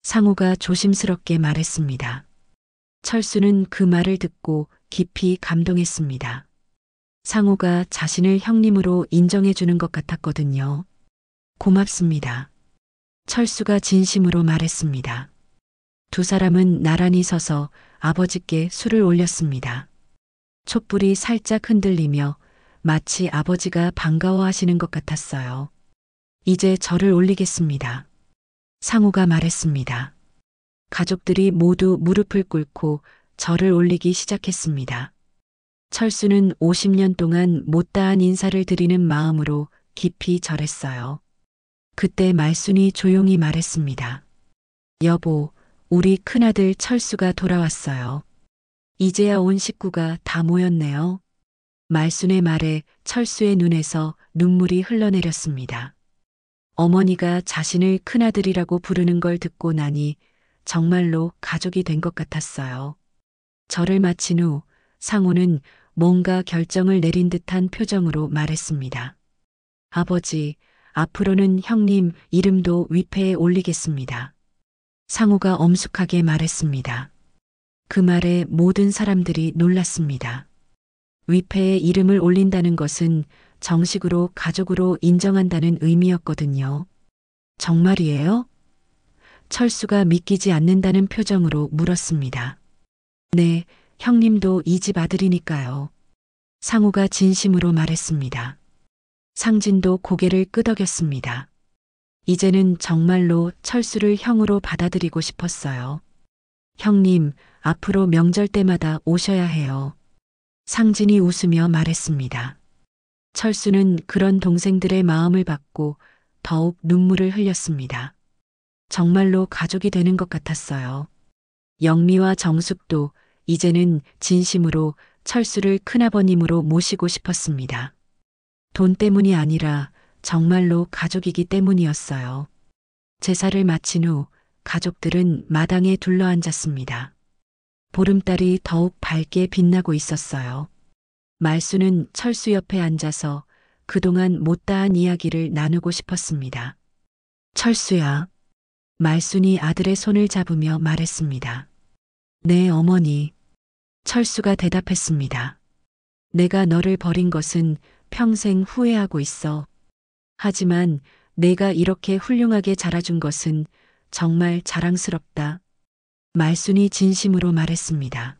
상호가 조심스럽게 말했습니다. 철수는 그 말을 듣고 깊이 감동했습니다. 상호가 자신을 형님으로 인정해 주는 것 같았거든요. 고맙습니다. 철수가 진심으로 말했습니다. 두 사람은 나란히 서서 아버지께 술을 올렸습니다. 촛불이 살짝 흔들리며 마치 아버지가 반가워하시는 것 같았어요. 이제 절을 올리겠습니다. 상호가 말했습니다. 가족들이 모두 무릎을 꿇고 절을 올리기 시작했습니다. 철수는 50년 동안 못다한 인사를 드리는 마음으로 깊이 절했어요. 그때 말순이 조용히 말했습니다. 여보, 우리 큰아들 철수가 돌아왔어요. 이제야 온 식구가 다 모였네요. 말순의 말에 철수의 눈에서 눈물이 흘러내렸습니다. 어머니가 자신을 큰아들이라고 부르는 걸 듣고 나니 정말로 가족이 된 것 같았어요. 절을 마친 후 상호는 뭔가 결정을 내린 듯한 표정으로 말했습니다. 아버지, 앞으로는 형님 이름도 위패에 올리겠습니다. 상호가 엄숙하게 말했습니다. 그 말에 모든 사람들이 놀랐습니다. 위패에 이름을 올린다는 것은 정식으로 가족으로 인정한다는 의미였거든요. 정말이에요? 철수가 믿기지 않는다는 표정으로 물었습니다. 네, 형님도 이 집 아들이니까요. 상호가 진심으로 말했습니다. 상진도 고개를 끄덕였습니다. 이제는 정말로 철수를 형으로 받아들이고 싶었어요. 형님, 앞으로 명절 때마다 오셔야 해요. 상진이 웃으며 말했습니다. 철수는 그런 동생들의 마음을 받고 더욱 눈물을 흘렸습니다. 정말로 가족이 되는 것 같았어요. 영미와 정숙도 이제는 진심으로 철수를 큰아버님으로 모시고 싶었습니다. 돈 때문이 아니라 정말로 가족이기 때문이었어요. 제사를 마친 후 가족들은 마당에 둘러앉았습니다. 보름달이 더욱 밝게 빛나고 있었어요. 말수는 철수 옆에 앉아서 그동안 못다한 이야기를 나누고 싶었습니다. 철수야. 말순이 아들의 손을 잡으며 말했습니다. 네, 어머니. 철수가 대답했습니다. 내가 너를 버린 것은 평생 후회하고 있어. 하지만 내가 이렇게 훌륭하게 자라준 것은 정말 자랑스럽다. 말순이 진심으로 말했습니다.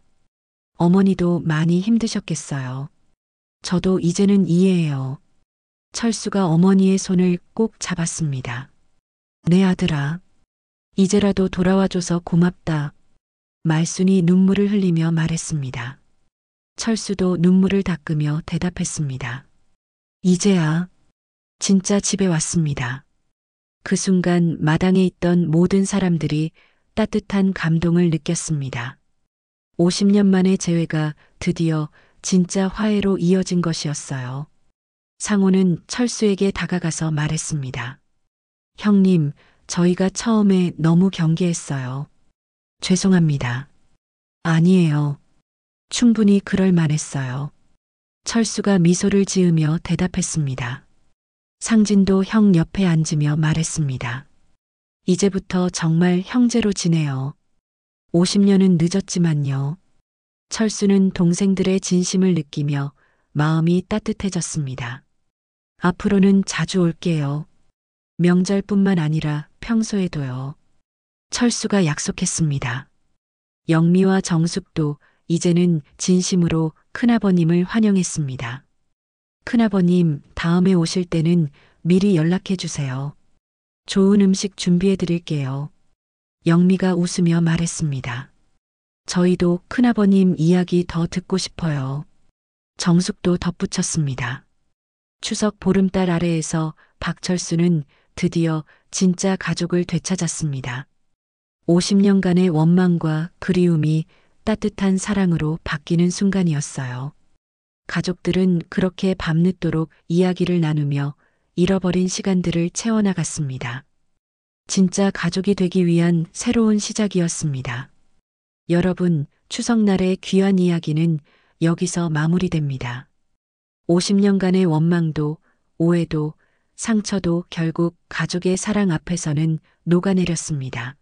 어머니도 많이 힘드셨겠어요. 저도 이제는 이해해요. 철수가 어머니의 손을 꼭 잡았습니다. 내 아들아. 이제라도 돌아와줘서 고맙다. 말순이 눈물을 흘리며 말했습니다. 철수도 눈물을 닦으며 대답했습니다. 이제야 진짜 집에 왔습니다. 그 순간 마당에 있던 모든 사람들이 따뜻한 감동을 느꼈습니다. 50년 만의 재회가 드디어 진짜 화해로 이어진 것이었어요. 상호는 철수에게 다가가서 말했습니다. 형님, 저희가 처음에 너무 경계했어요. 죄송합니다. 아니에요. 충분히 그럴 만했어요. 철수가 미소를 지으며 대답했습니다. 상진도 형 옆에 앉으며 말했습니다. 이제부터 정말 형제로 지내요. 50년은 늦었지만요. 철수는 동생들의 진심을 느끼며 마음이 따뜻해졌습니다. 앞으로는 자주 올게요. 명절뿐만 아니라 평소에도요. 철수가 약속했습니다. 영미와 정숙도 이제는 진심으로 큰아버님을 환영했습니다. 큰아버님, 다음에 오실 때는 미리 연락해 주세요. 좋은 음식 준비해 드릴게요. 영미가 웃으며 말했습니다. 저희도 큰아버님 이야기 더 듣고 싶어요. 정숙도 덧붙였습니다. 추석 보름달 아래에서 박철수는 드디어 진짜 가족을 되찾았습니다. 50년간의 원망과 그리움이 따뜻한 사랑으로 바뀌는 순간이었어요. 가족들은 그렇게 밤늦도록 이야기를 나누며 잃어버린 시간들을 채워나갔습니다. 진짜 가족이 되기 위한 새로운 시작이었습니다. 여러분, 추석날의 귀한 이야기는 여기서 마무리됩니다. 50년간의 원망도, 오해도, 상처도 결국 가족의 사랑 앞에서는 녹아내렸습니다.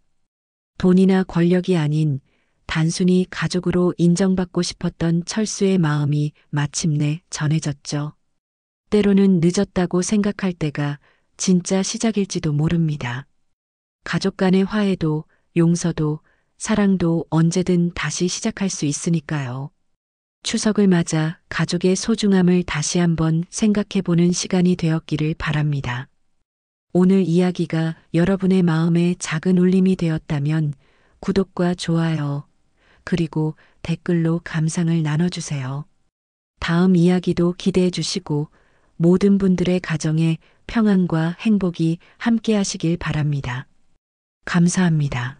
돈이나 권력이 아닌 단순히 가족으로 인정받고 싶었던 철수의 마음이 마침내 전해졌죠. 때로는 늦었다고 생각할 때가 진짜 시작일지도 모릅니다. 가족 간의 화해도, 용서도, 사랑도 언제든 다시 시작할 수 있으니까요. 추석을 맞아 가족의 소중함을 다시 한번 생각해보는 시간이 되었기를 바랍니다. 오늘 이야기가 여러분의 마음에 작은 울림이 되었다면 구독과 좋아요, 그리고 댓글로 감상을 나눠주세요. 다음 이야기도 기대해 주시고 모든 분들의 가정에 평안과 행복이 함께 하시길 바랍니다. 감사합니다.